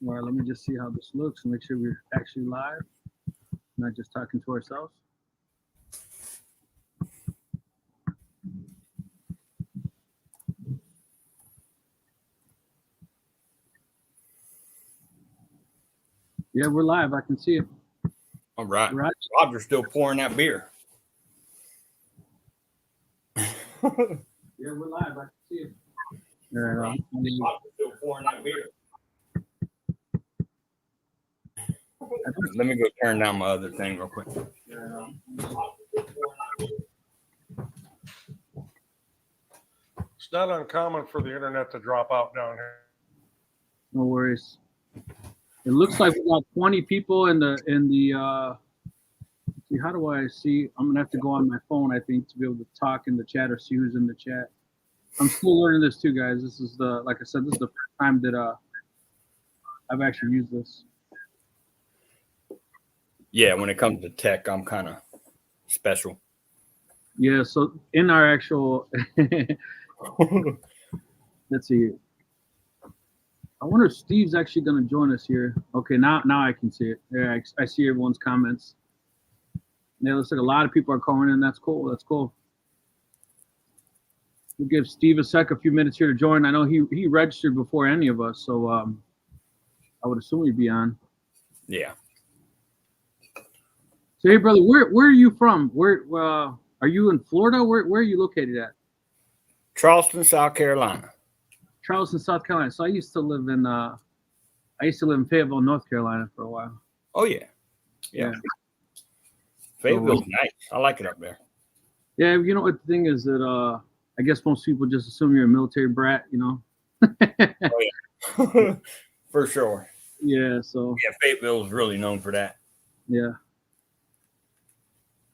All right, let me just see how this looks and make sure we're actually live, not just talking to ourselves. Yeah, we're live. I can see it. All right. Right. Roger's still pouring that beer. Yeah, we're live. I can see it. All right. Roger's still pouring that beer. Let me go turn down my other thing real quick. It's not uncommon for the internet to drop out down here. No worries. It looks like we got 20 people in the see, how do I see? I'm gonna have to go on my phone, I think, to be able to talk in the chat or see who's in the chat. I'm still learning this too, guys. This is like I said, this is the first time that I've actually used this. Yeah, when it comes to tech, I'm kind of special. Yeah, so in our actual let's see. I wonder if Steve's actually going to join us here. Okay, now I can see it. Yeah, I see everyone's comments. Yeah, looks like a lot of people are calling in. That's cool. That's cool. We'll give Steve a few minutes here to join. I know he registered before any of us, so I would assume he'd be on. Yeah. So hey, brother, where are you from? Where are you in Florida? Where are you located at? Charleston, South Carolina. Charleston, South Carolina. So I used to live in Fayetteville, North Carolina for a while. Oh yeah. Fayetteville's nice. I like it up there. Yeah, you know what the thing is that I guess most people just assume you're a military brat, you know. Oh yeah. For sure. Yeah, so yeah, Fayetteville is really known for that. Yeah.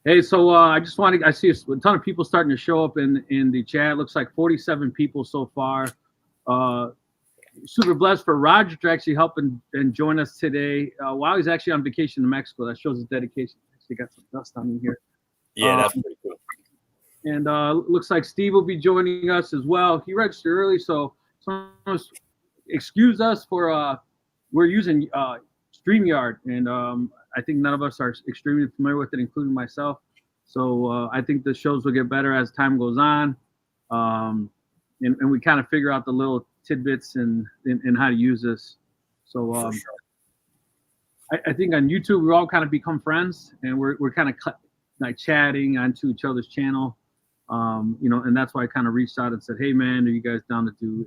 Hey, so I see a ton of people starting to show up in the chat. It looks like 47 people so far. Super blessed for Roger to actually help and join us today while he's actually on vacation in Mexico. That shows his dedication. Actually got some dust on me here. Yeah, that's pretty cool. And looks like Steve will be joining us as well. He registered early, so excuse us for we're using StreamYard, and I think none of us are extremely familiar with it, including myself. So I think the shows will get better as time goes on, and we kind of figure out the little tidbits and how to use this. So For sure. I think on YouTube we all kind of become friends, and we're kind of like chatting onto each other's channel, you know, and that's why I kind of reached out and said, hey man, are you guys down to do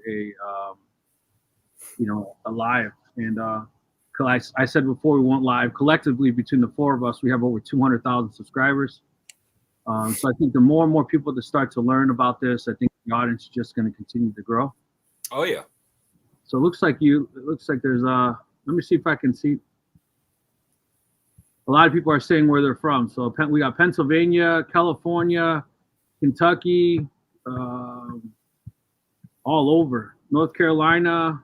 a live? And I said before we went live, collectively between the four of us, we have over 200,000 subscribers. So I think the more and more people that start to learn about this, I think the audience is just going to continue to grow. Oh yeah. So it looks like there's let me see if I can see. A lot of people are saying where they're from. So we got Pennsylvania, California, Kentucky, all over. North Carolina,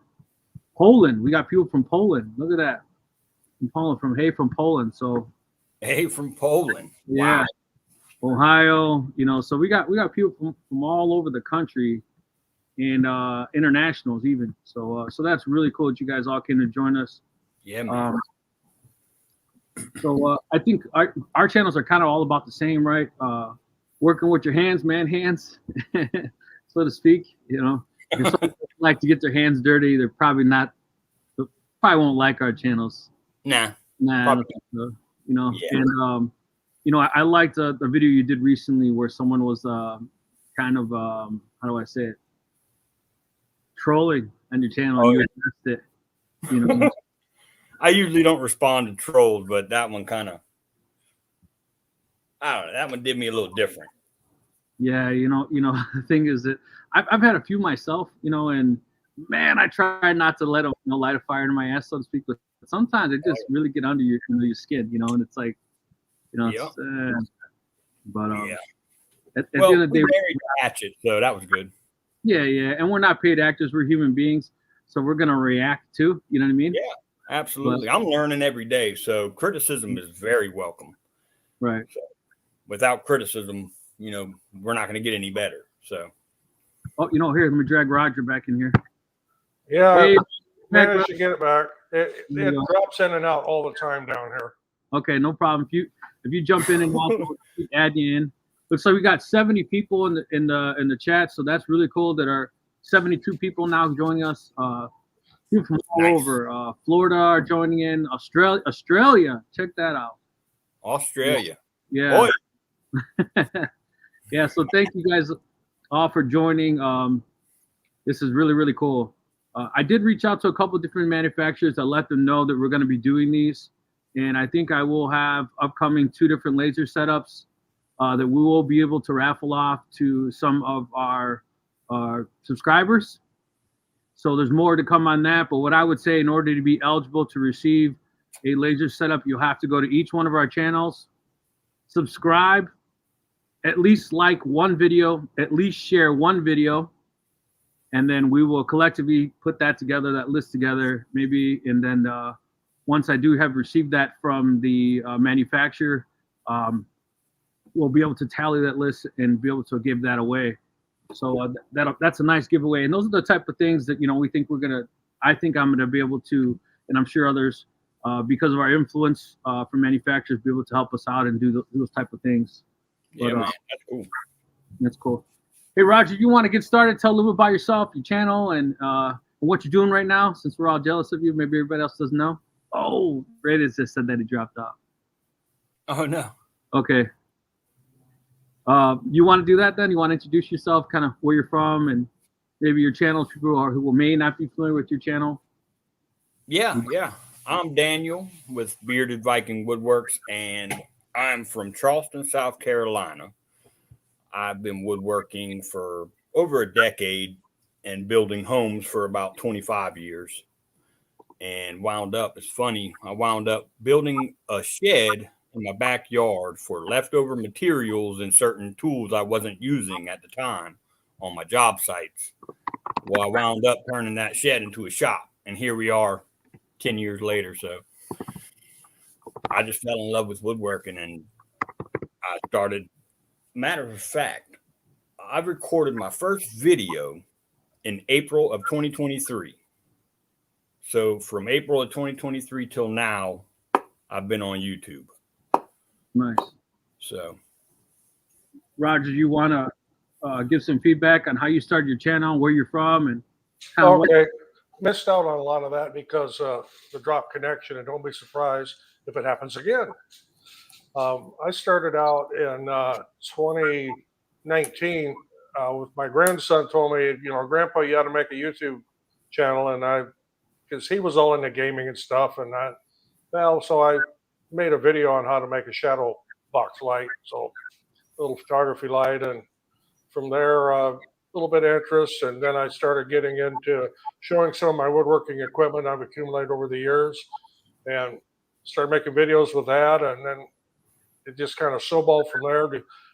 Poland. We got people from Poland. Look at that. From Poland. So Hey, from Poland. yeah. Wow. Ohio, you know, so we got people from all over the country and internationals even. So that's really cool that you guys all came to join us. Yeah, man. So I think our channels are kind of all about the same, right? Working with your hands, man hands, so to speak. You know, if some people like to get their hands dirty, they're probably won't like our channels. Nah. I don't think so. You know, Yeah. And you know, I liked the video you did recently where someone was kind of how do I say it, trolling on your channel. Oh, and you yeah. addressed it. You know. I usually don't respond to trolls, but that one kind of, I don't know, that one did me a little different. Yeah, you know, the thing is that I've had a few myself, you know, and man, I try not to let them, you know, light a fire in my ass, so to speak. But sometimes it just really get under your skin, you know, and it's like, you know, Yep. but Yeah. at Well, the end of the day, we married Hatchet, so that was good. yeah, and we're not paid actors; we're human beings, so we're gonna react too. You know what I mean? Yeah, absolutely. I'm learning every day, so criticism is very welcome. Right. So without criticism, you know, we're not going to get any better. So. Oh, you know, here, let me drag Roger back in here. Yeah, Hey, managed to get it back. It drops in and out all the time down here. Okay, no problem. If you jump in and we'll add you in. Looks like we got 70 people in the chat, so that's really cool. That are 72 people now joining us. People from all over. Florida are joining in. Australia, check that out. Australia. Yeah. Yeah. So thank you guys all for joining. This is really, really cool. I did reach out to a couple of different manufacturers. I let them know that we're going to be doing these, and I think I will have upcoming 2 different laser setups that we will be able to raffle off to some of our subscribers. So there's more to come on that. But what I would say, in order to be eligible to receive a laser setup, you'll have to go to each one of our channels, subscribe, at least like one video, at least share one video, and then we will collectively put that together, that list together, maybe. And then once I do have received that from the manufacturer, we'll be able to tally that list and be able to give that away. So that's a nice giveaway. And those are the type of things that, we think I think I'm gonna be able to, and I'm sure others, because of our influence from manufacturers, be able to help us out and do those type of things. Yeah, man, that's cool. That's cool. Hey, Roger, you want to get started? Tell a little bit about yourself, your channel, and what you're doing right now, since we're all jealous of you. Maybe everybody else doesn't know. Oh, Reyes just said that he dropped off. Oh, no. Okay. You want to do that then? You want to introduce yourself, kind of where you're from, and maybe your channel, people who may not be familiar with your channel? Yeah. I'm Daniel with Bearded Viking Woodworks, and I'm from Charleston, South Carolina. I've been woodworking for over a decade and building homes for about 25 years. And it's funny, I wound up building a shed in my backyard for leftover materials and certain tools I wasn't using at the time on my job sites. Well, I wound up turning that shed into a shop, and here we are 10 years later. So I just fell in love with woodworking, and I started. Matter of fact, I recorded my first video in April of 2023. So from April of 2023 till now, I've been on YouTube. Nice. So, Roger, you want to give some feedback on how you started your channel, where you're from, and how? Okay. Missed out on a lot of that because the drop connection, and don't be surprised if it happens again. I started out in 2019 with my grandson told me, Grandpa, you ought to make a YouTube channel. And because he was all into gaming and stuff. And so I made a video on how to make a shadow box light. So a little photography light. And from there, a little bit of interest. And then I started getting into showing some of my woodworking equipment I've accumulated over the years and started making videos with that. And then it just kind of snowballed from there.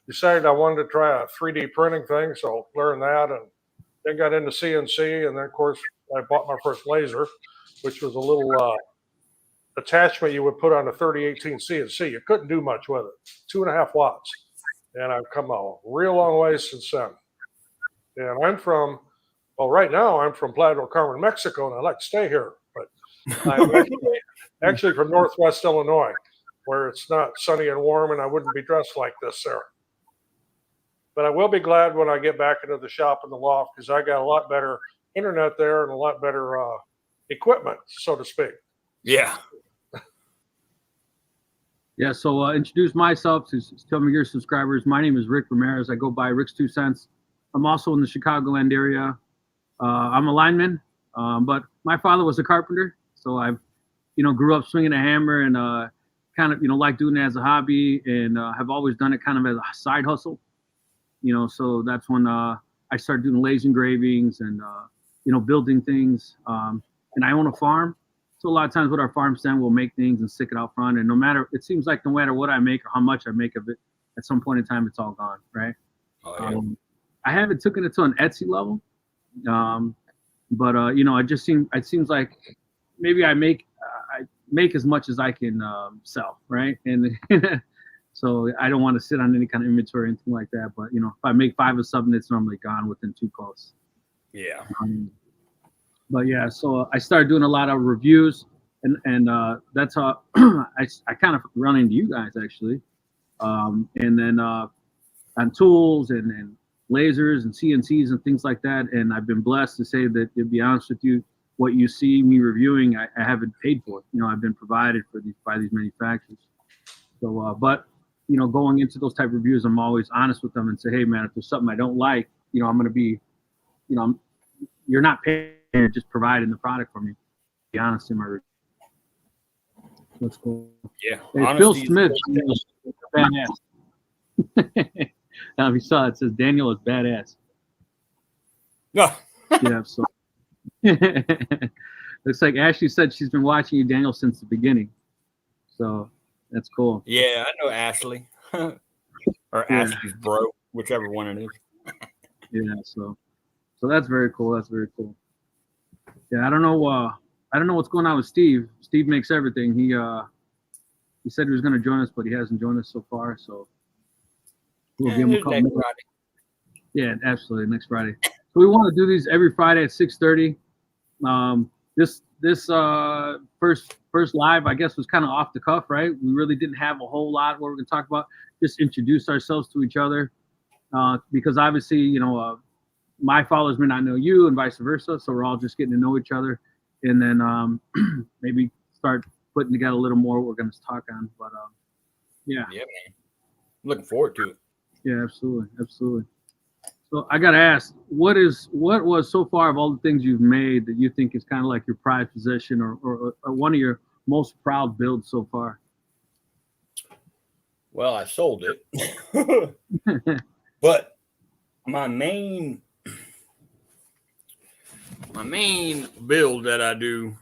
Decided I wanted to try a 3D printing thing, so learned that, and then got into CNC. And then, of course, I bought my first laser, which was a little attachment you would put on a 3018 CNC. You couldn't do much with it. 2.5 watts. And I've come a real long way since then. And right now I'm from Playa del Carmen, Mexico, and I like to stay here. But I'm actually from Northwest Illinois, where it's not sunny and warm, and I wouldn't be dressed like this there. But I will be glad when I get back into the shop in the loft, because I got a lot better internet there and a lot better equipment, so to speak. Yeah. Yeah, so introduce myself to some of your subscribers. My name is Rick Ramirez. I go by Rick's 2 Cents. I'm also in the Chicagoland area. I'm a lineman, but my father was a carpenter, so I, grew up swinging a hammer and kind of, like doing it as a hobby, and have always done it kind of as a side hustle. So that's when I started doing laser engravings and, building things. And I own a farm. So a lot of times with our farm stand, we'll make things and stick it out front. And it seems like no matter what I make or how much I make of it, at some point in time, it's all gone, right? Oh, yeah. I haven't taken it to an Etsy level. But it seems like maybe I make as much as I can sell, right? And so I don't want to sit on any kind of inventory or anything like that. But if I make 5 of something, it's normally gone within 2 posts. Yeah. But yeah, so I started doing a lot of reviews. and that's how I kind of run into you guys actually, and then on tools and lasers and CNCs and things like that. And I've been blessed to say that, to be honest with you, what you see me reviewing, I haven't paid for. I've been provided for by these manufacturers. So, but going into those type of reviews, I'm always honest with them and say, hey man, if there's something I don't like, I'm going to be, you're not paying, you're just providing the product for me. Be honest in my review. That's cool. Yeah. Hey, Phil Smith, badass. If you saw it says Daniel is badass. Yeah. Yeah. So looks like Ashley said she's been watching you, Daniel, since the beginning. So that's cool. Yeah, I know Ashley. Or Ashley's bro, whichever one it is. Yeah, so that's very cool. That's very cool. Yeah, I don't know what's going on with Steve. Steve makes everything. He said he was going to join us, but he hasn't joined us so far. So we'll give him a call. Next Friday. Yeah, absolutely, next Friday. So we want to do these every Friday at 6:30. This first live, I guess, was kind of off the cuff, right? We really didn't have a whole lot what we're going to talk about. Just introduce ourselves to each other, because obviously, my followers may not know you, and vice versa. So we're all just getting to know each other, and then maybe start putting together a little more what we're going to talk on. But yeah, man, looking forward to it. Yeah, absolutely. So I gotta ask, what was so far of all the things you've made that you think is kind of like your prized possession or one of your most proud builds so far? Well, I sold it, but my main build that I do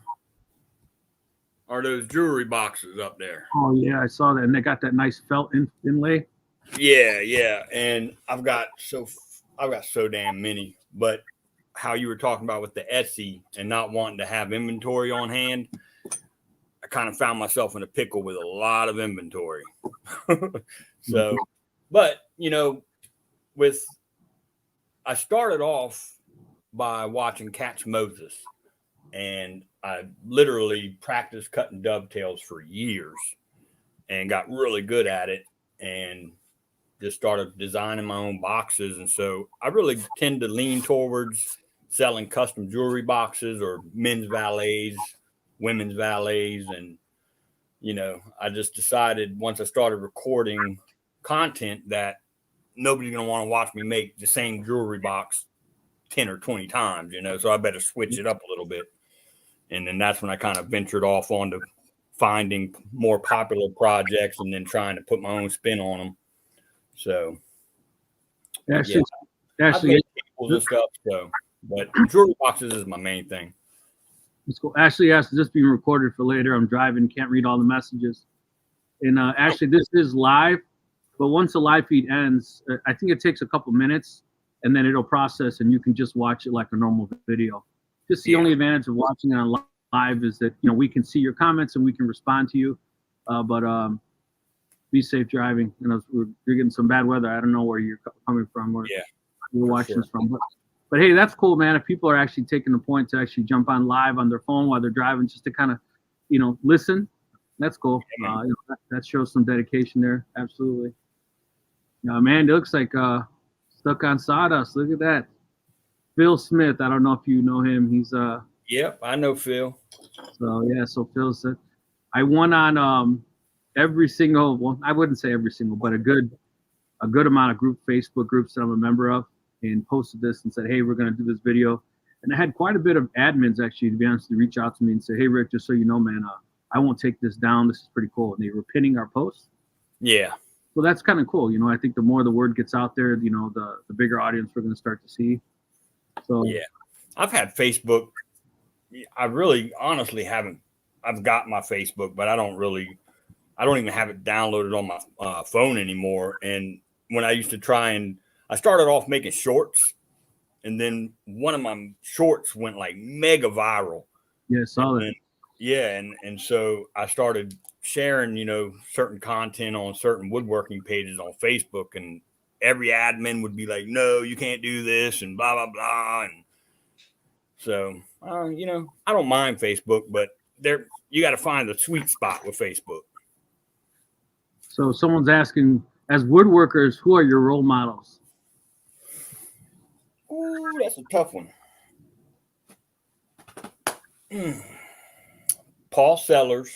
are those jewelry boxes up there. Oh yeah, I saw that, and they got that nice felt inlay. Yeah, and I've got so damn many. But how you were talking about with the Etsy and not wanting to have inventory on hand, I kind of found myself in a pickle with a lot of inventory. So, but I started off by watching Catch Moses, and I literally practiced cutting dovetails for years and got really good at it, and just started designing my own boxes. And so I really tend to lean towards selling custom jewelry boxes or men's valets, women's valets. And, I just decided once I started recording content that nobody's going to want to watch me make the same jewelry box 10 or 20 times, so I better switch it up a little bit. And then that's when I kind of ventured off onto finding more popular projects and then trying to put my own spin on them. So, Actually, tables and stuff. So, but jewelry boxes is my main thing. It's cool. Ashley asked, "This being recorded for later? I'm driving, can't read all the messages." And Ashley, this is live, but once the live feed ends, I think it takes a couple minutes, and then it'll process, and you can just watch it like a normal video. Just the only advantage of watching it on live is that we can see your comments and we can respond to you. But be safe driving. You're getting some bad weather. I don't know where you're coming from or you're watching this from. But hey, that's cool, man. If people are actually taking the point to actually jump on live on their phone while they're driving, just to kind of, listen, that's cool. That shows some dedication there. Absolutely. Man, it looks like Stuck on Sawdust. Look at that. Phil Smith. I don't know if you know him. He's Yep, I know Phil. So Phil said, I won on every single, well, I wouldn't say every single, but a good amount of Facebook groups that I'm a member of, and posted this and said, hey, we're going to do this video. And I had quite a bit of admins actually, to be honest, to reach out to me and say, hey, Rick, just so you know, man, I won't take this down. This is pretty cool. And they were pinning our posts. Yeah. So that's kind of cool. I think the more the word gets out there, the bigger audience we're going to start to see. So yeah, I've had Facebook. I really honestly haven't. I've got my Facebook, but I don't even have it downloaded on my phone anymore. And when I used to I started off making shorts, and then one of my shorts went like mega viral. Yeah, solid. And so I started sharing, certain content on certain woodworking pages on Facebook, and every admin would be like, no, you can't do this, and blah, blah, blah. And so, I don't mind Facebook, but you got to find the sweet spot with Facebook. So someone's asking, as woodworkers, who are your role models? Ooh, that's a tough one. Paul Sellers.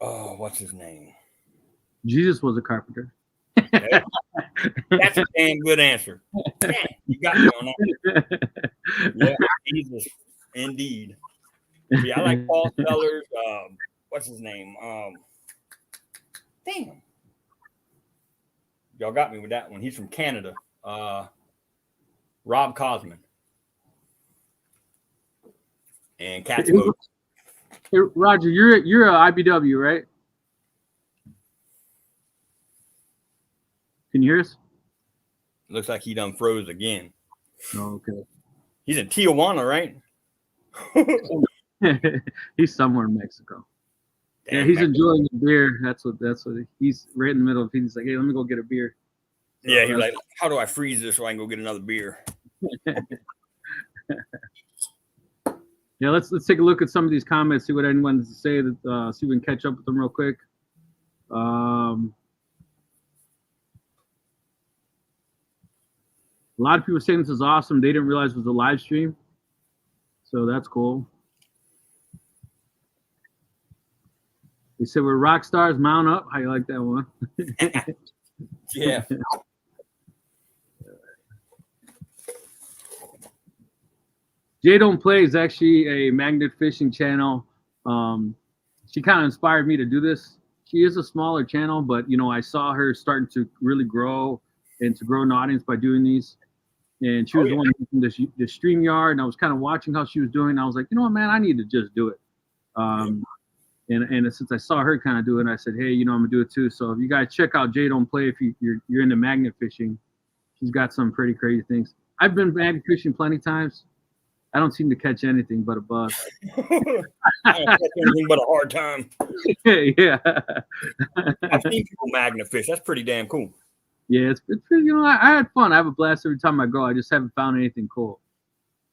Oh, what's his name? Jesus was a carpenter. Okay. That's a damn good answer. Man, you got me on that. Yeah, Jesus, indeed. Yeah, I like Paul Sellers. What's his name? Damn. Y'all got me with that one. He's from Canada. Rob Cosman. And Cat's Mode. Hey, Roger, you're a IBW, right? Can you hear us? Looks like he done froze again. Oh, okay. He's in Tijuana, right? He's somewhere in Mexico. Damn, yeah, he's Mexico. enjoying the beer. That's what he's right in the middle of it. He's like, hey, let me go get a beer. So Yeah, he's like, how do I freeze this so I can go get another beer? Yeah, let's take a look at some of these comments, see what anyone has to say, that see if we can catch up with them real quick. A lot of people saying this is awesome. They didn't realize it was a live stream, so that's cool. They said we're rock stars, mount up. How you like that one? Yeah. Jay Don't Play is actually a magnet fishing channel. She kind of inspired me to do this. She is a smaller channel, but you know, I saw her starting to really grow and to grow an audience by doing these. And she was the one using the StreamYard, and I was kind of watching how she was doing. I was like, you know what, man, I need to just do it. And since I saw her kind of do it, I said, hey, you know, I'm gonna do it too. So if you guys check out Jay Don't Play, if you're into magnet fishing, she's got some pretty crazy things. I've been magnet fishing plenty times. I don't seem to catch anything but a buzz. I don't catch anything but a hard time. Yeah. I've seen people magnet fish. That's pretty damn cool. Yeah, it's pretty, you know, I had fun. I have a blast every time I go. I just haven't found anything cool.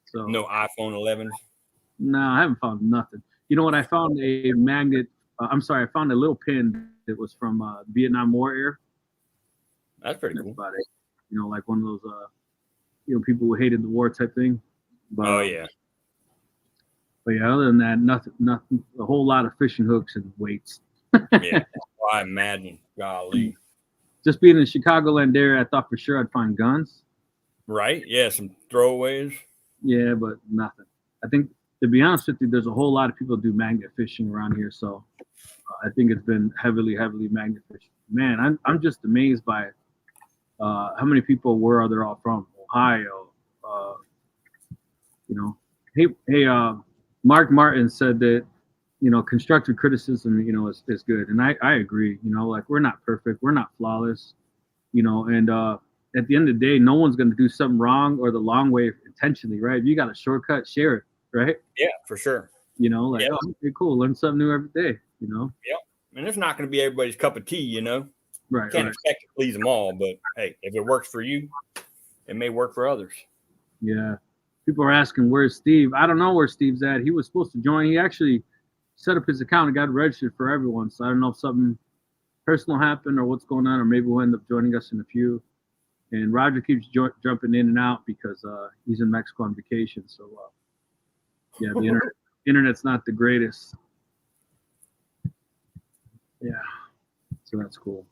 So no iPhone 11s. No, I haven't found nothing. You know what? I found a magnet. I found a little pin that was from Vietnam War era. That's pretty cool. About it. You know, like one of those, people who hated the war type thing. But, oh yeah. But yeah, other than that, nothing. A whole lot of fishing hooks and weights. Yeah, well, I imagine. Golly. Just being in Chicagoland area, I thought for sure I'd find guns. Right? Yeah, some throwaways. Yeah, but nothing. I think, to be honest with you, there's a whole lot of people do magnet fishing around here, so I think it's been heavily magnet fishing. Man, I'm just amazed by how many people, where are they all from? Ohio. Hey, Mark Martin said that, you know, constructive criticism, you know, is good. And I agree, you know, like we're not perfect. We're not flawless, you know, and at the end of the day, no one's going to do something wrong or the long way intentionally, right? If you got a shortcut, share it, right? Yeah, for sure. You know, like, oh, okay, cool. Learn something new every day, you know? Yeah. And it's not going to be everybody's cup of tea, you know? Right. You can't expect to please them all, but hey, if it works for you, it may work for others. Yeah. People are asking, where's Steve? I don't know where Steve's at. He was supposed to join. He actually set up his account and got registered for everyone. So I don't know if something personal happened or what's going on, or maybe we'll end up joining us in a few. And Roger keeps jumping in and out because he's in Mexico on vacation. So yeah, the internet's not the greatest. Yeah, so that's cool.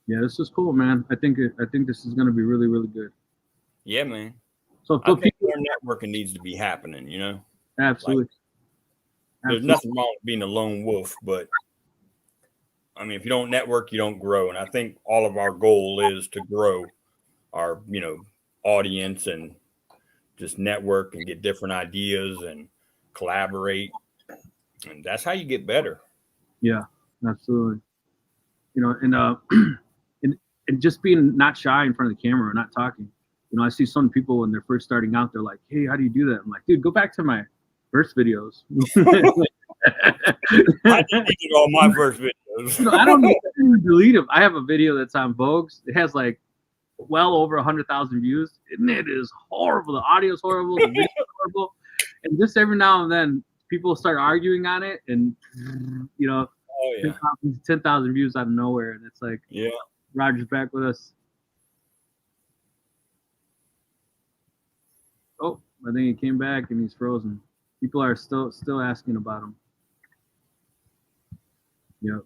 Yeah, this is cool, man. I think this is going to be really, really good. Yeah, man. So I think more networking needs to be happening, you know? Absolutely. Like, there's nothing wrong with being a lone wolf, but I mean, if you don't network, you don't grow. And I think all of our goal is to grow our, you know, audience and just network and get different ideas and collaborate. And that's how you get better. Yeah, absolutely. You know, and just being not shy in front of the camera or not talking. You know, I see some people when they're first starting out, they're like, hey, how do you do that? I'm like, dude, go back to my first videos. I deleted all my first videos. You know, I don't even delete them. I have a video that's on Vogue's. It has like well over 100,000 views, and it is horrible. The audio is horrible, the video is horrible, and just every now and then people start arguing on it, and you know, Oh yeah. 10,000 views out of nowhere, and it's like, Yeah. Roger's back with us. Oh, I think he came back and he's frozen. People are still asking about him. Yep.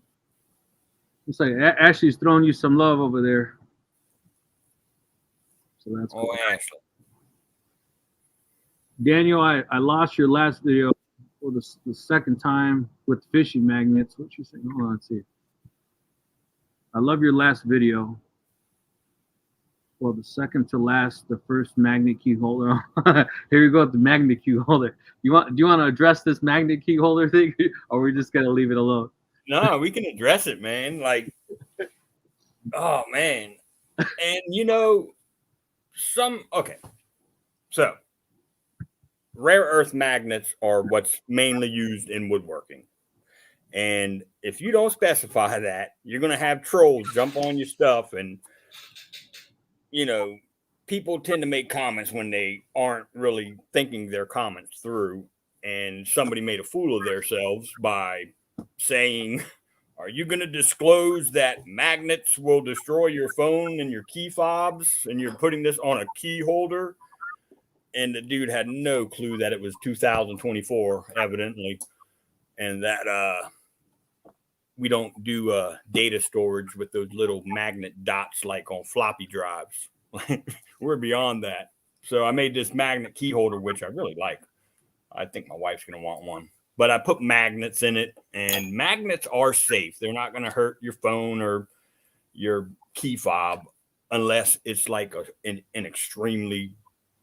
Looks like Ashley's throwing you some love over there. So that's cool. Oh, Ashley. Daniel, I lost your last video for the second time with fishing magnets. What you saying? Hold on, let's see. I love your last video. Well, the second to last, the first magnet key holder. Here we go with the magnet key holder. Do you want to address this magnet key holder thing, or are we just gonna leave it alone? No, we can address it, man. Like, oh man. And you know, okay. So rare earth magnets are what's mainly used in woodworking. And if you don't specify that, you're gonna have trolls jump on your stuff, and you know, people tend to make comments when they aren't really thinking their comments through. And somebody made a fool of themselves by saying, are you going to disclose that magnets will destroy your phone and your key fobs, and you're putting this on a key holder? And the dude had no clue that it was 2024, evidently, and that we don't do data storage with those little magnet dots like on floppy drives. We're beyond that. So I made this magnet key holder, which I really like. I think my wife's going to want one. But I put magnets in it, and magnets are safe. They're not going to hurt your phone or your key fob unless it's like an extremely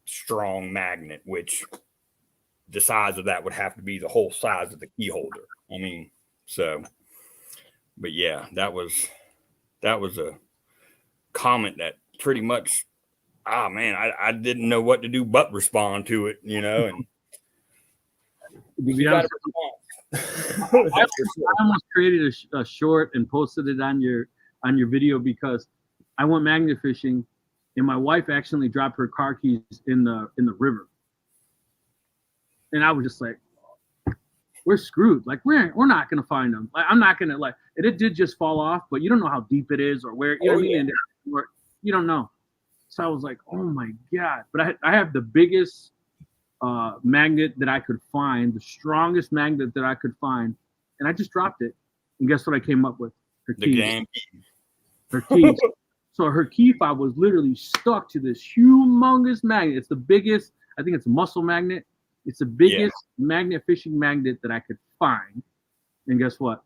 strong magnet, which the size of that would have to be the whole size of the key holder. I mean, so, but yeah, that was a comment that pretty much, man, I didn't know what to do but respond to it, you know, and I almost created a short and posted it on your video because I went magnet fishing, and my wife accidentally dropped her car keys in the river, and I was just like, we're screwed. Like we're not gonna find them. Like I'm not gonna it did just fall off, but you don't know how deep it is or where. You know what I mean? And you don't know. So I was like, oh my god! But I have the biggest magnet that I could find, the strongest magnet that I could find, and I just dropped it. And guess what I came up with? Her keys. Her keys. So her key fob was literally stuck to this humongous magnet. It's the biggest. I think it's a muscle magnet. It's the biggest magnet fishing magnet that I could find. And guess what?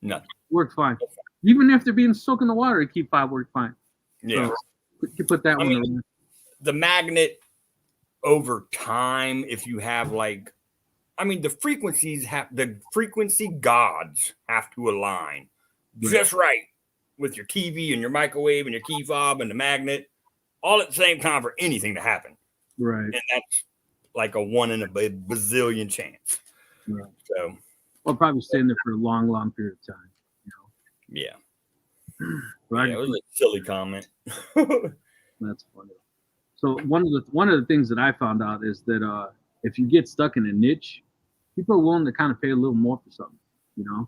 Nothing. Worked fine. Even after being soaked in the water, the key fob worked fine. Yeah. So you put that one in. The magnet over time, if you have the frequency gods have to align just right with your TV and your microwave and your key fob and the magnet all at the same time for anything to happen. Right. And that's like a 1 in a bazillion chance. Right. So I'll probably stay in there for a long, long period of time. You know? Yeah. Right. It was a silly comment. That's funny. So one of the things that I found out is that if you get stuck in a niche, people are willing to kind of pay a little more for something, you know.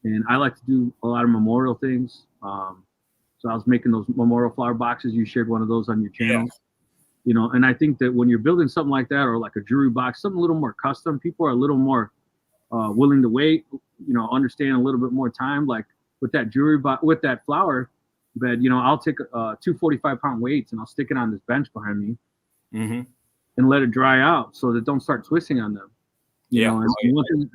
And I like to do a lot of memorial things. So I was making those memorial flower boxes. You shared one of those on your channel. Yeah. You know, and I think that when you're building something like that, or like a jewelry box, something a little more custom, people are a little more willing to wait, you know, understand a little bit more time. Like with that jewelry box, with that flower bed, you know, I'll take 2 45-pound weights and I'll stick it on this bench behind me and let it dry out so that don't start twisting on them. You know,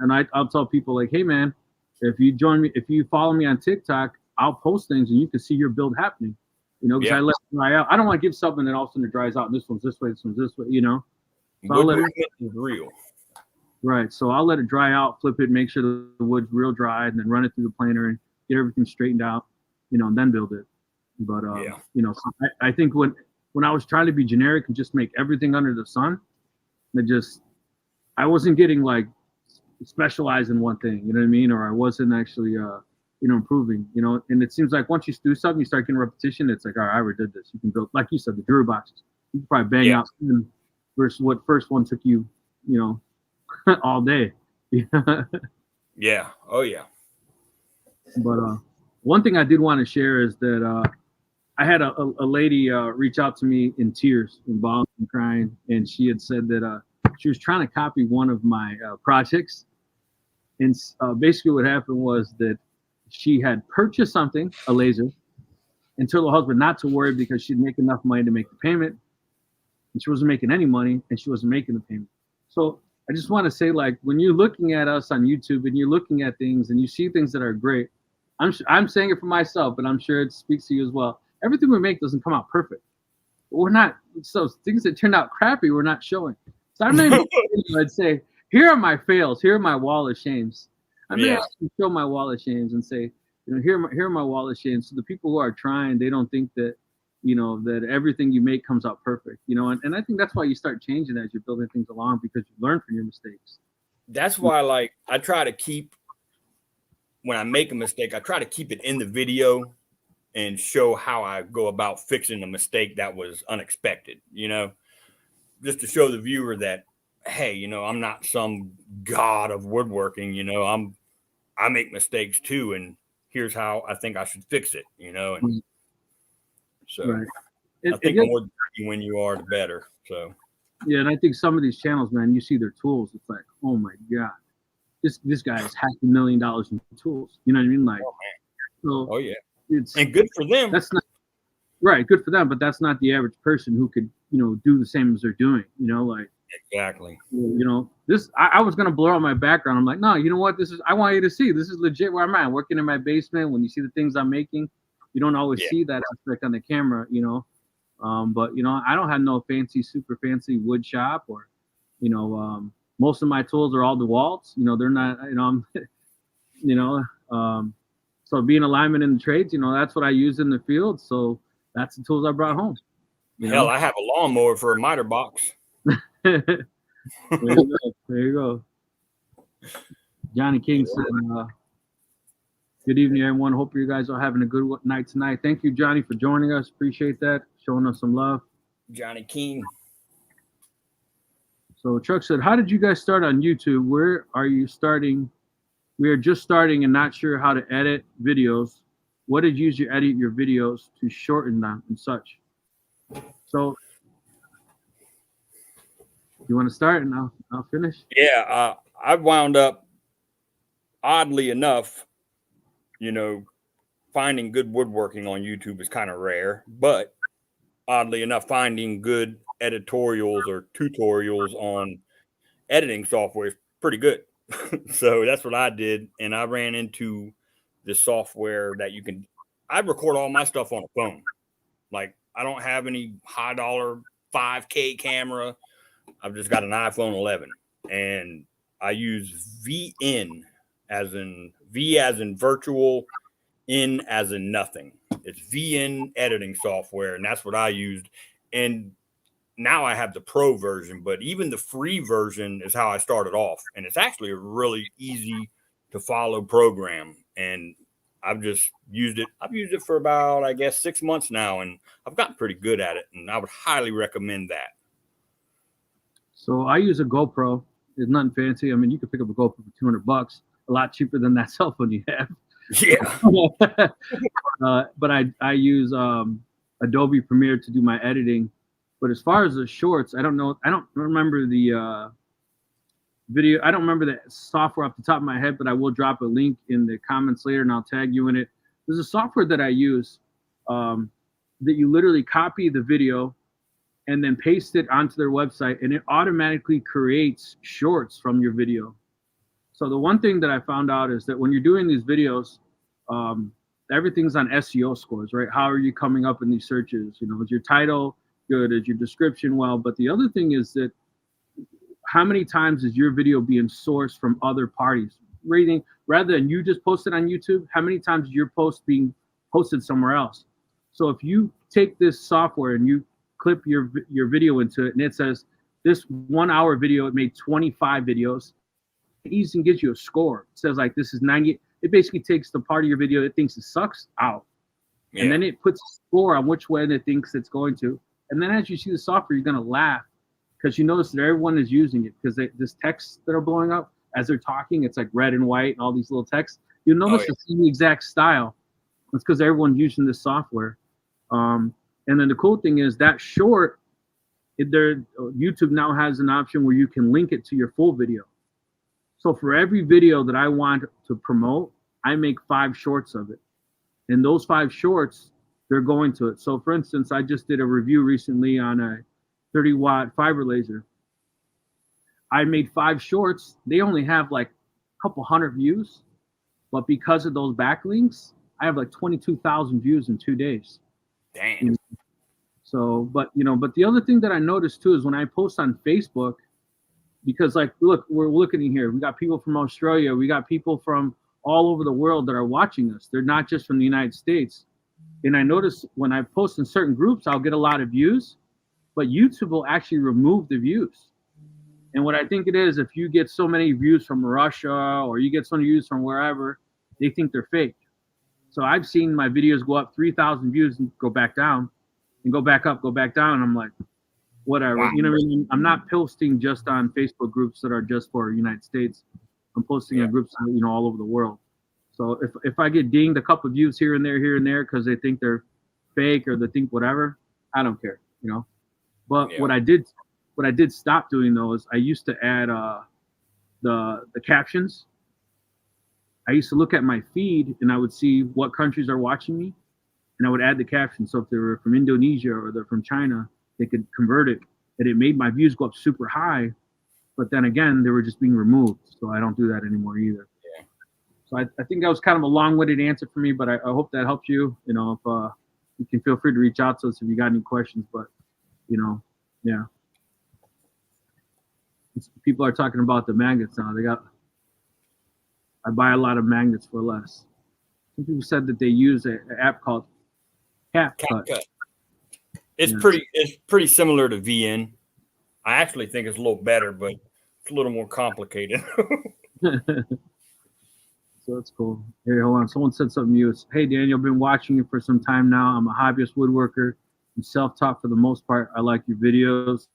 and I'll tell people like, hey man, if you join me, if you follow me on TikTok, I'll post things and you can see your build happening. You know, because I let it dry out. I don't want to give something that all of a sudden it dries out. And this one's this way, this one's this way. You know, so I'll let it is real. Right. So I'll let it dry out, flip it, make sure the wood's real dry, and then run it through the planer and get everything straightened out. You know, and then build it. But you know, so I think when I was trying to be generic and just make everything under the sun, I wasn't getting like specialized in one thing. You know what I mean? Or I wasn't actually improving, and it seems like once you do something, you start getting repetition. It's like, all right, I already did this. You can build, like you said, the jewelry boxes. You can probably bang out 7 versus what first one took you, all day. Yeah. Oh yeah. But one thing I did want to share is that I had a lady reach out to me in tears, involved and crying, and she had said that she was trying to copy one of my projects, and basically what happened was that she had purchased something, a laser, and told her husband not to worry because she'd make enough money to make the payment, and she wasn't making any money, and she wasn't making the payment. So I just want to say, like, when you're looking at us on YouTube and you're looking at things and you see things that are great, I'm saying it for myself, but I'm sure it speaks to you as well. Everything we make doesn't come out perfect. We're not, so things that turned out crappy, we're not showing. So I may I'd say, here are my fails, here are my wall of shames. I may actually show my wall of shames and say, here are my wall of shames. So the people who are trying, they don't think that, that everything you make comes out perfect, and I think that's why you start changing as you're building things along, because you learn from your mistakes. That's why, I try to keep, when I make a mistake, I try to keep it in the video and show how I go about fixing a mistake that was unexpected, just to show the viewer that, hey, I'm not some god of woodworking, I make mistakes too, and here's how I think I should fix it, and so right. I think the more when you are, the better. So yeah, and I think some of these channels, man, you see their tools, it's like, oh my god, this guy has $500,000 in tools. You know what I mean? Like, oh yeah, it's, and good for them. That's not right, good for them, but that's not the average person who could, do the same as they're doing. Exactly. This I was gonna blur out my background. I'm like, no, you know what? I want you to see. This is legit where I'm at. I'm working in my basement. When you see the things I'm making, you don't always see that aspect on the camera, But I don't have no super fancy wood shop, or, most of my tools are all DeWalt's. They're not. So being a lineman in the trades, that's what I use in the field. So that's the tools I brought home. Hell, I have a lawnmower for a miter box. There you go. Johnny King said, good evening, everyone. Hope you guys are having a good night tonight. Thank you, Johnny, for joining us. Appreciate that. Showing us some love. Johnny King. So Chuck said, how did you guys start on YouTube? Where are you starting? We are just starting and not sure how to edit videos. What did you use to edit your videos to shorten them and such? So you want to start and I'll finish? Yeah, I've wound up, oddly enough, finding good woodworking on YouTube is kind of rare, but oddly enough, finding good editorials or tutorials on editing software is pretty good. So that's what I did. And I ran into the software that I record all my stuff on a phone. Like, I don't have any high dollar 5K camera. I've just got an iPhone 11, and I use VN as in V as in virtual, N as in nothing. It's VN editing software, and that's what I used. And now I have the pro version, but even the free version is how I started off. And it's actually a really easy to follow program. And I've just used it. I've used it for about, I guess, 6 months now, and I've gotten pretty good at it. And I would highly recommend that. So I use a GoPro. It's nothing fancy. I mean, you could pick up a GoPro for $200, a lot cheaper than that cell phone you have. Yeah. But I use Adobe Premiere to do my editing. But as far as the shorts, I don't know. I don't remember the video. I don't remember the software off the top of my head, but I will drop a link in the comments later, and I'll tag you in it. There's a software that I use that you literally copy the video and then paste it onto their website, and it automatically creates shorts from your video. So the one thing that I found out is that when you're doing these videos, everything's on SEO scores, right? How are you coming up in these searches? Is your title good? Is your description well? But the other thing is that how many times is your video being sourced from other parties? Rather than you just post it on YouTube, how many times is your post being posted somewhere else? So if you take this software and you clip your video into it, and it says this 1 hour video, it made 25 videos, it easily gives you a score. It says like this is it basically takes the part of your video it thinks it sucks out. Yeah. And then it puts a score on which way it thinks it's going to. And then as you see the software, you're going to laugh because you notice that everyone is using it because this text that are blowing up as they're talking, it's like red and white and all these little texts. You'll notice the same exact style. It's because everyone's using this software. And then the cool thing is that short, YouTube now has an option where you can link it to your full video. So for every video that I want to promote, I make 5 shorts of it. And those 5 shorts, they're going to it. So for instance, I just did a review recently on a 30-watt fiber laser. I made 5 shorts. They only have like a couple hundred views. But because of those backlinks, I have like 22,000 views in 2 days. Damn. So, but the other thing that I noticed too is when I post on Facebook, because like, look, we're looking in here. We got people from Australia. We got people from all over the world that are watching us. They're not just from the United States. And I notice when I post in certain groups, I'll get a lot of views, but YouTube will actually remove the views. And what I think it is, if you get so many views from Russia or you get so many views from wherever, they think they're fake. So I've seen my videos go up 3,000 views and go back down and go back up, go back down. And I'm like, whatever. Wow. You know what I mean? I'm not posting just on Facebook groups that are just for United States. I'm posting on groups, all over the world. So if I get dinged a couple of views here and there because they think they're fake or they think whatever, I don't care, But what I did stop doing though is I used to add the captions. I used to look at my feed and I would see what countries are watching me, and I would add the captions. So if they were from Indonesia or they're from China, they could convert it, and it made my views go up super high. But then again, they were just being removed, so I don't do that anymore either. Yeah. So I think that was kind of a long-winded answer for me, but I hope that helps you. If you can feel free to reach out to us if you got any questions. But yeah. People are talking about the magnets now. I buy a lot of magnets for less. Some people said that they use an app called CapCut. It's pretty similar to VN. I actually think it's a little better, but it's a little more complicated. So that's cool. Here, hold on. Someone said something to you. It's, hey, Daniel, I've been watching you for some time now. I'm a hobbyist woodworker and self-taught for the most part. I like your videos.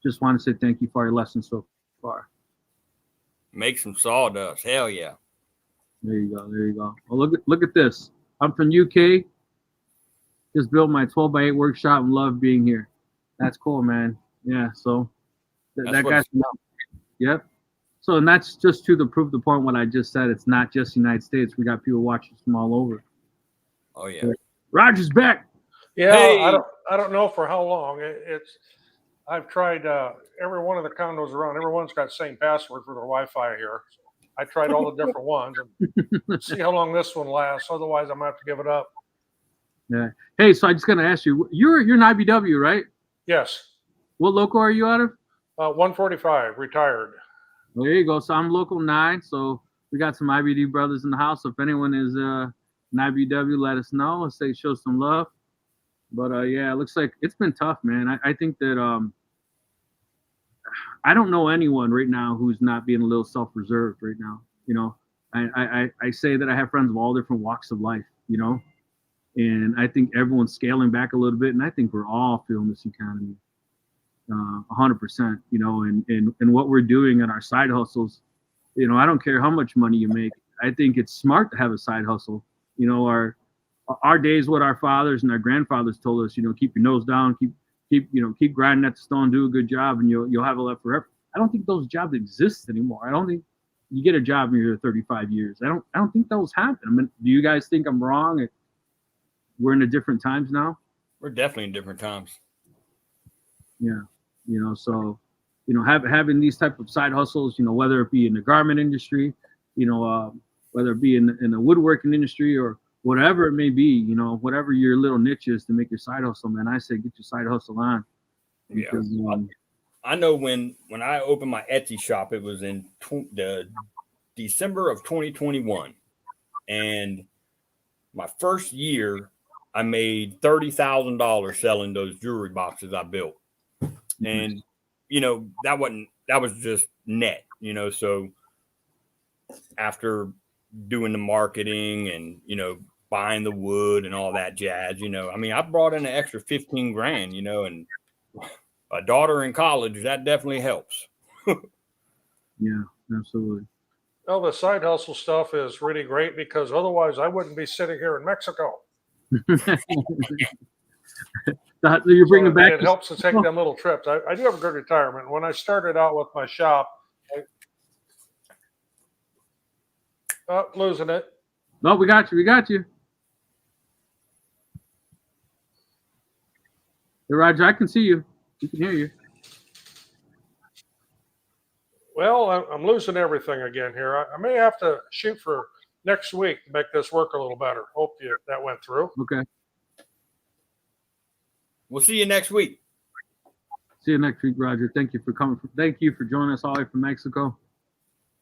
Just want to say thank you for your lessons so far. Make some sawdust. Hell yeah. There you go. Well, look at this. I'm from UK. Just built my 12x8 workshop and love being here. That's cool, man. Yeah, so that guy's yep. So, and that's just to prove the point what I just said. It's not just the United States. We got people watching from all over. Oh yeah. So, Roger's back. Yeah, hey. I don't know for how long. I've tried every one of the condos around. Everyone's got the same password for their Wi-Fi here. So I tried all the different ones and see how long this one lasts. Otherwise, I'm gonna have to give it up. Yeah. Hey, so I just gonna ask you. You're an IBW, right? Yes. What local are you out of? 145, retired. Well, there you go. So I'm local 9. So we got some IBD brothers in the house. So if anyone is an IBW, let us know. Let's say show some love. But yeah, it looks like it's been tough, man. I think that I don't know anyone right now who's not being a little self-reserved right now. I say that I have friends of all different walks of life, and I think everyone's scaling back a little bit, and I think we're all feeling this economy 100%, and what we're doing in our side hustles. I don't care how much money you make. I think it's smart to have a side hustle. Our days, what our fathers and our grandfathers told us, keep your nose down, keep grinding at the stone, do a good job, and you'll have a left forever. I don't think those jobs exist anymore. I don't think you get a job when you're 35 years. I don't think those happen. I mean, do you guys think I'm wrong? We're in a different times now. We're definitely in different times. Yeah, so having these type of side hustles, whether it be in the garment industry, whether it be in the woodworking industry or whatever it may be, whatever your little niche is to make your side hustle, man, I say get your side hustle on. Because, I know when I opened my Etsy shop, it was in the December of 2021, and my first year, I made $30,000 selling those jewelry boxes I built, and that was just net, So after doing the marketing and, you know, buying the wood and all that jazz, you know. I mean, I brought in an extra 15 grand, you know, and a daughter in college, that definitely helps. Yeah, absolutely. Well, the side hustle stuff is really great because otherwise I wouldn't be sitting here in Mexico. You're bringing So back. it helps to take them little trips. I do have a good retirement. When I started out with my shop, losing it. No, we got you. We got you. Hey, Roger, I can see you. We can hear you. Well, I'm losing everything again here. I may have to shoot for next week to make this work a little better. Hope that went through. Okay. We'll see you next week. See you next week, Roger. Thank you for coming. Thank you for joining us all the way from Mexico.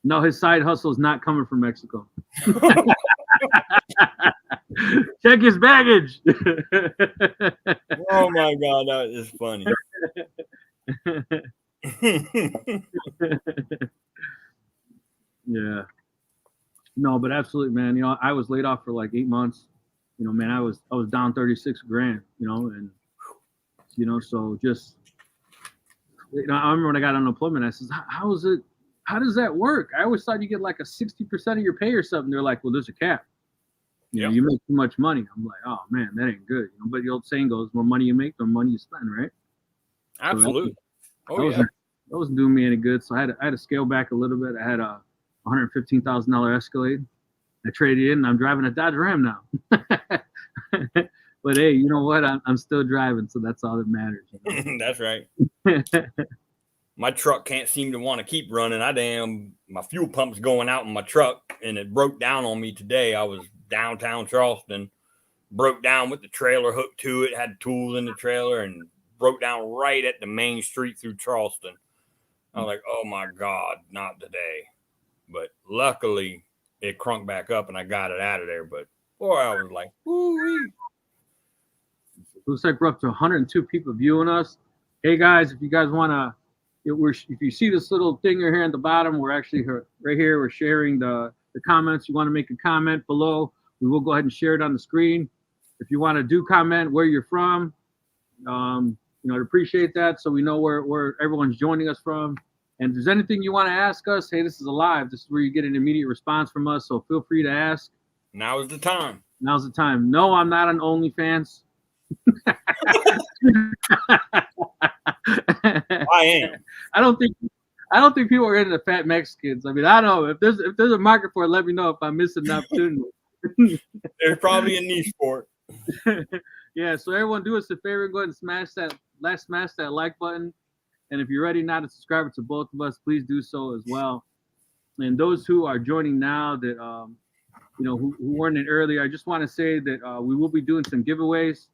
No, his side hustle is not coming from Mexico. Check his baggage. Oh my God, that is funny. Yeah. No, but absolutely, man. You know, I was laid off for like 8 months. You know, man, I was down 36 grand, you know, and you know, so just, you know, I remember when I got unemployment, I says, how does that work? I always thought you get like a 60% of your pay or something. They're like, well, there's a cap. You know, you make too much money. I'm like, oh man, that ain't good. You know, but the old saying goes, more money you make, the more money you spend, right? Absolutely. So that wasn't doing me any good. So I had to scale back a little bit. I had a $115,000 Escalade. I traded in, and I'm driving a Dodge Ram now. But hey, you know what? I'm still driving, so that's all that matters. You know? That's right. My truck can't seem to want to keep running. My fuel pump's going out in my truck, and it broke down on me today. I was downtown Charleston, broke down with the trailer hooked to it, had tools in the trailer, and broke down right at the main street through Charleston. I was like, oh my God, not today. But luckily, it crunked back up, and I got it out of there. But boy, I was like, woo-wee. Looks like we're up to 102 people viewing us. Hey guys, if you guys want to, if you see this little thing here at the bottom, we're actually right here. We're sharing the comments. You want to make a comment below, we will go ahead and share it on the screen. If you want to do comment where you're from, you know, I'd appreciate that, so we know where everyone's joining us from. And if there's anything you want to ask us, hey, this is a live. This is where you get an immediate response from us. So feel free to ask. Now is the time. Now's the time. No, I'm not on OnlyFans. I am. I don't think people are into fat Mexicans. I mean, I don't know if there's a market for it. Let me know if I'm missing an opportunity. There's probably a niche for it. Yeah. So everyone, do us a favor. Go ahead and smash that like button. And if you're ready now to subscribe to both of us, please do so as well. And those who are joining now that you know who weren't in earlier, I just want to say that we will be doing some giveaways.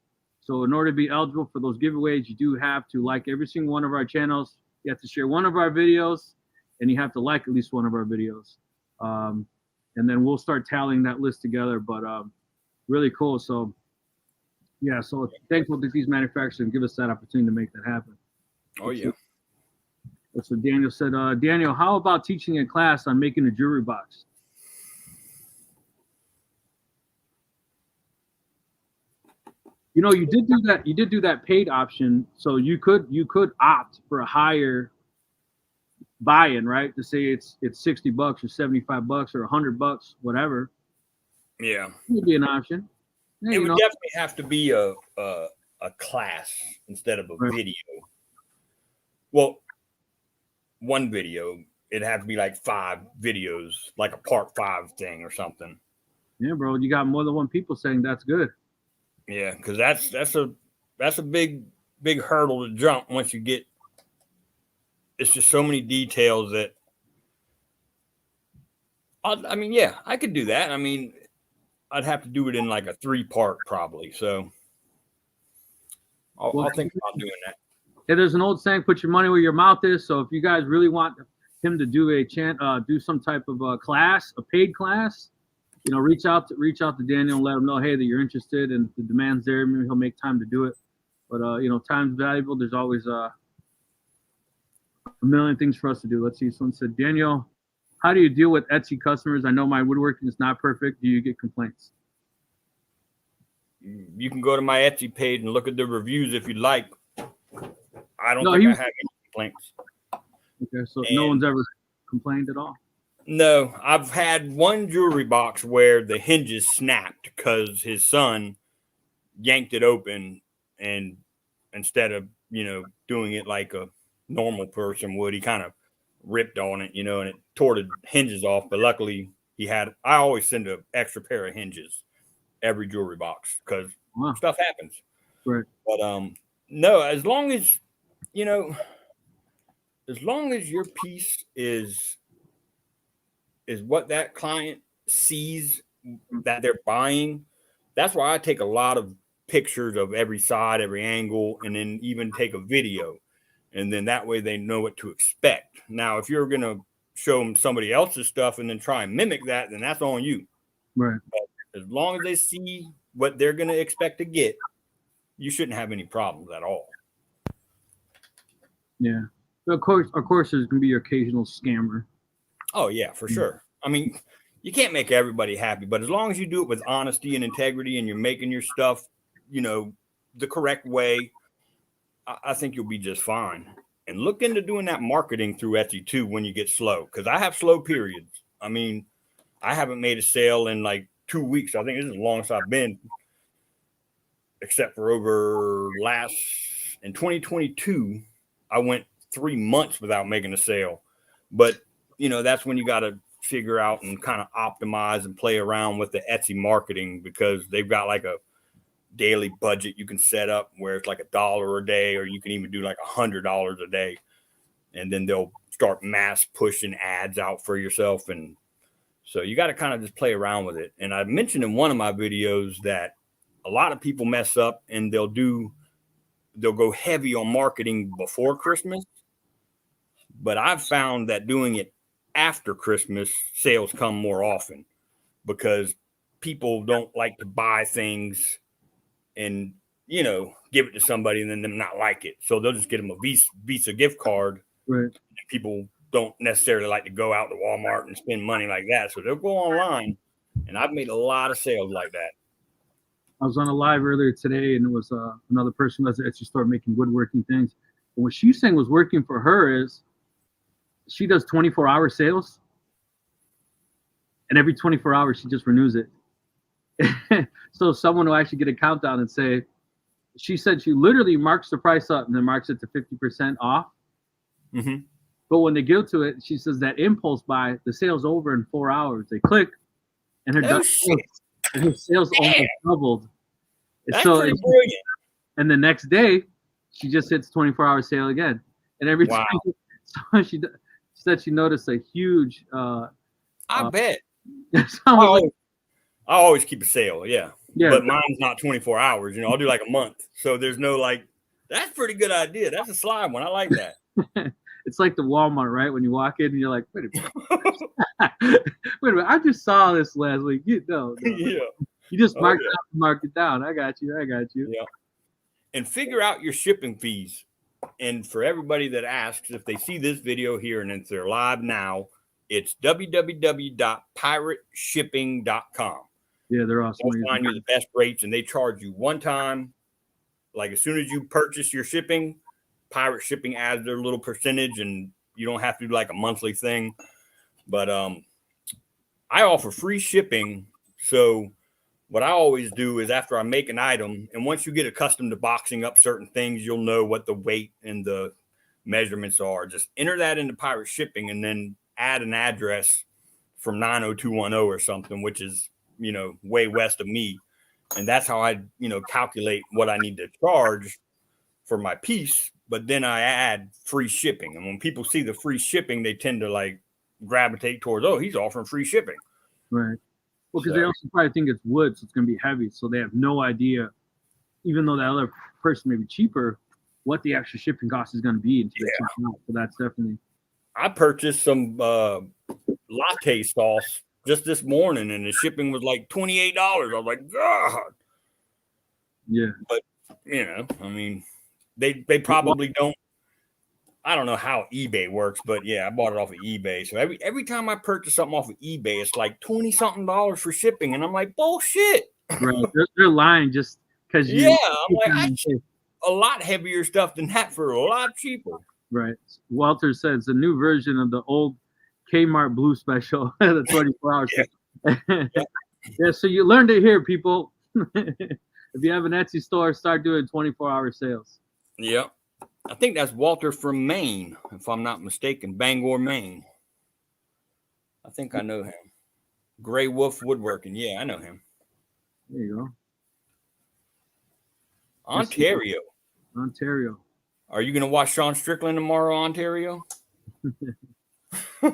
So in order to be eligible for those giveaways, you do have to like every single one of our channels. You have to share one of our videos, and you have to like at least one of our videos. And then we'll start tallying that list together. But really cool. So yeah, so thankful to these manufacturers and give us that opportunity to make that happen. Oh yeah. That's what Daniel said. Daniel, how about teaching a class on making a jewelry box? You know, you did do that. You did do that paid option, so you could opt for a higher buy-in, right? To say it's $60 or $75 or $100, whatever. Yeah, it would be an option. Yeah, it would definitely have to be a class instead of a video. Well, one video. It'd have to be like 5 videos, like a part 5 thing or something. Yeah, bro. You got more than one people saying that's good. Yeah, because that's a big hurdle to jump once you get. It's just so many details that. I mean, yeah, I could do that. I mean, I'd have to do it in like a 3-part probably. So I'll think about doing that. Yeah, there's an old saying: "Put your money where your mouth is." So if you guys really want him to do do some type of a class, a paid class, you know, reach out to Daniel and let him know, hey, that you're interested and the demand's there. Maybe he'll make time to do it. But you know, time's valuable. There's always a million things for us to do. Let's see. Someone said, Daniel, how do you deal with Etsy customers? I know my woodworking is not perfect. Do you get complaints? You can go to my Etsy page and look at the reviews if you'd like. I don't No, think I have any complaints. Okay, so no one's ever complained at all? No, I've had one jewelry box where the hinges snapped because his son yanked it open, and instead of, doing it like a normal person would, he kind of ripped on it, and it tore the hinges off. But luckily I always send an extra pair of hinges every jewelry box because stuff happens. Right. But no, as long as your piece is what that client sees that they're buying, that's why I take a lot of pictures of every side, every angle, and then even take a video, and then that way they know what to expect. Now, if you're gonna show them somebody else's stuff and then try and mimic that, then that's on you. Right. But as long as they see what they're gonna expect to get, you shouldn't have any problems at all. Yeah. So of course, there's gonna be your occasional scammer. Oh yeah, for sure. I mean, you can't make everybody happy, but as long as you do it with honesty and integrity, and you're making your stuff, the correct way, I think you'll be just fine. And look into doing that marketing through Etsy too when you get slow, because I have slow periods. I mean, I haven't made a sale in like 2 weeks. I think this is the longest I've been, except for in 2022, I went 3 months without making a sale. But that's when you got to figure out and kind of optimize and play around with the Etsy marketing, because they've got like a daily budget you can set up where it's like $1 a day, or you can even do like $100 a day, and then they'll start mass pushing ads out for yourself. And so you got to kind of just play around with it. And I mentioned in one of my videos that a lot of people mess up and they'll go heavy on marketing before Christmas, but I've found that doing it after Christmas, sales come more often, because people don't like to buy things and give it to somebody and then them not like it, so they'll just get them a Visa gift card. Right. People don't necessarily like to go out to Walmart and spend money like that, so they'll go online, and I've made a lot of sales like that. I was on a live earlier today, and it was another person that's at Etsy store making woodworking things. And what she's saying was working for her is she does 24-hour sales, and every 24 hours she just renews it. So someone will actually get a countdown and say, she said she literally marks the price up and then marks it to 50% off. Mm-hmm. But when they go to it, she says that impulse buy, the sale's over in 4 hours. They click, and her sales almost doubled. That's pretty brilliant. And the next day, she just hits 24-hour sale again. And every time, so she said she noticed a huge. I bet. I always keep a sale, yeah. But mine's not 24 hours. I'll do like a month. So there's no that's a pretty good idea. That's a sly one. I like that. It's like the Walmart, right? When you walk in and you're like, wait a minute. Wait a minute. I just saw this last week. No. Yeah. You just mark it down. I got you. Yeah. And figure out your shipping fees. And for everybody that asks, if they see this video here and if they're live now, it's www.pirateshipping.com. Yeah, they're awesome. They'll find you the best rates, and they charge you one time. Like as soon as you purchase your shipping, Pirate Shipping adds their little percentage, and you don't have to do like a monthly thing. But I offer free shipping. So what I always do is, after I make an item, and once you get accustomed to boxing up certain things, you'll know what the weight and the measurements are. Just enter that into Pirate Shipping and then add an address from 90210 or something, which is, way west of me. And that's how I, calculate what I need to charge for my piece. But then I add free shipping. And when people see the free shipping, they tend to gravitate towards, oh, he's offering free shipping. Right. Well, because they also probably think it's wood, so it's going to be heavy. So they have no idea, even though the other person may be cheaper, what the extra shipping cost is going to be. So that's definitely. I purchased some latte sauce just this morning, and the shipping was like $28. I was like, God. Yeah. But, I mean, they probably don't I don't know how eBay works, but yeah, I bought it off of eBay. So every time I purchase something off of eBay, it's like $20-something for shipping, and I'm like, bullshit. Right. They're lying just because you. Yeah, I'm like, I ship a lot heavier stuff than that for a lot cheaper. Right. Walter says a new version of the old Kmart Blue Special, the 24 hours. Yeah. Yeah. So you learned it here, people. If you have an Etsy store, start doing 24-hour sales. Yep. I think that's Walter from Maine, if I'm not mistaken, Bangor, Maine. I think I know him. Gray Wolf Woodworking. Yeah, I know him. There you go. Ontario. Ontario. Are you going to watch Sean Strickland tomorrow, Ontario? I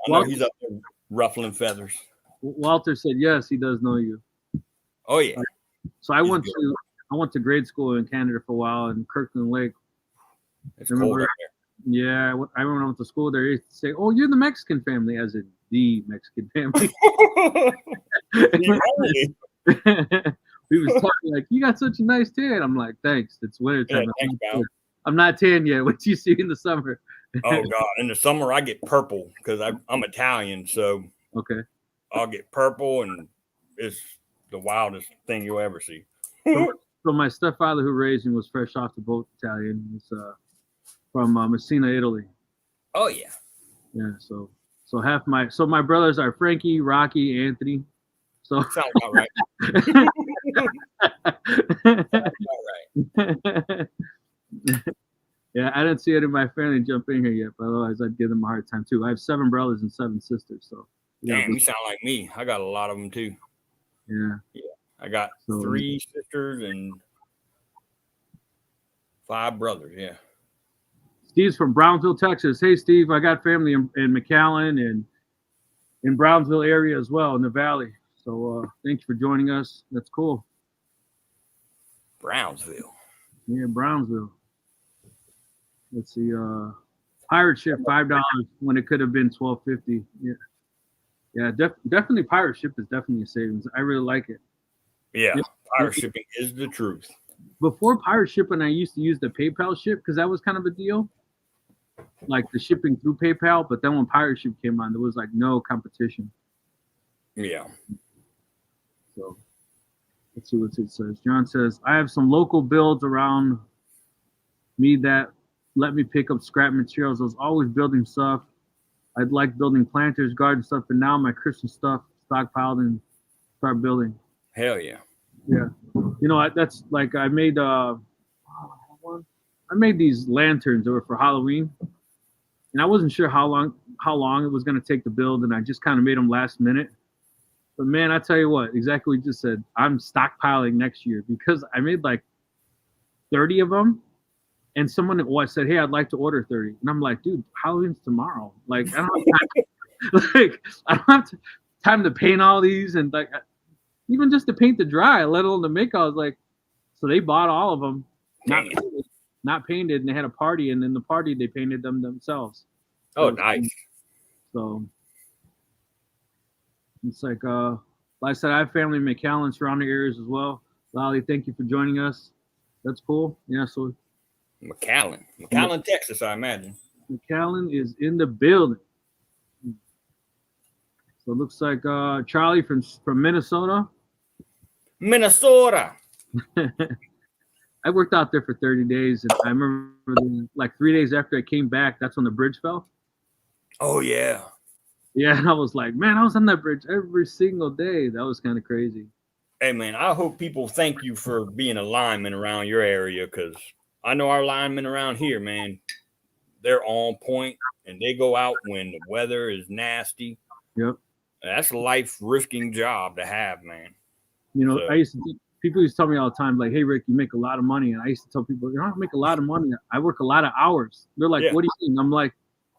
know he's up there ruffling feathers. Walter said yes, he does know you. Oh yeah. So I went to grade school in Canada for a while in Kirkland Lake. It's cold up there. Yeah, I went to school there. He used to say, "Oh, you're the Mexican family," as in the Mexican family. We was talking like, "You got such a nice tan." I'm like, "Thanks. It's winter time. Yeah, I'm not tan yet. What do you see in the summer?" Oh God! In the summer, I get purple because I'm Italian, so okay. I'll get purple, and it's the wildest thing you'll ever see. So my stepfather, who raised me, was fresh off the boat Italian. He's from Messina, Italy. Oh yeah. Yeah. So my brothers are Frankie, Rocky, Anthony. So sounds about right. Sounds about right. Yeah, I didn't see it in my family jump in here yet, but otherwise I'd give them a hard time too. I have 7 brothers and 7 sisters, so damn, you sound like me. I got a lot of them too. Yeah. I got 3 sisters and 5 brothers. Yeah. Steve's from Brownsville, Texas. Hey, Steve, I got family in McAllen and in Brownsville area as well in the Valley. So thank you for joining us. That's cool. Brownsville. Yeah, Brownsville. Let's see. Pirate ship $5 when it could have been $12.50. Yeah. Yeah, definitely pirate ship is definitely a savings. I really like it. Yeah, pirate shipping is the truth. Before pirate shipping, I used to use the PayPal ship because that was kind of a deal, like the shipping through PayPal. But then when pirate ship came on, there was like no competition. Yeah. So let's see what it says. John says, I have some local builds around me that let me pick up scrap materials. I was always building stuff. I'd like building planters, garden stuff, and now my Christmas stuff stockpiled and start building. Hell yeah. Yeah. You know, that's like I made these lanterns that were for Halloween. And I wasn't sure how long it was going to take to build, and I just kind of made them last minute. But man, I tell you what, exactly what you just said. I'm stockpiling next year because I made like 30 of them. And someone said, "Hey, I'd like to order 30." And I'm like, "Dude, Halloween's tomorrow. Like, I don't have time. I don't have time to paint all these, and like, even just to paint the dry, let alone to make." I was like, so they bought all of them, not painted, and they had a party, and in the party they painted them themselves. Oh, nice. So it's like I said, I have family in McAllen, surrounding areas as well. Lolly, thank you for joining us. That's cool. Yeah, so. McAllen, Texas, I imagine. McAllen is in the building. So it looks like Charlie from Minnesota. Minnesota. I worked out there for 30 days, and I remember like 3 days after I came back, that's when the bridge fell. Oh yeah. Yeah, and I was like, man, I was on that bridge every single day. That was kind of crazy. Hey man, I hope people thank you for being a lineman around your area, because I know our linemen around here, man, they're on point, and they go out when the weather is nasty. Yep. That's a life-risking job to have, man. You know, people used to tell me all the time, like, "Hey, Rick, you make a lot of money." And I used to tell people, "You don't make a lot of money. I work a lot of hours." They're like, "What do you mean?" I'm like,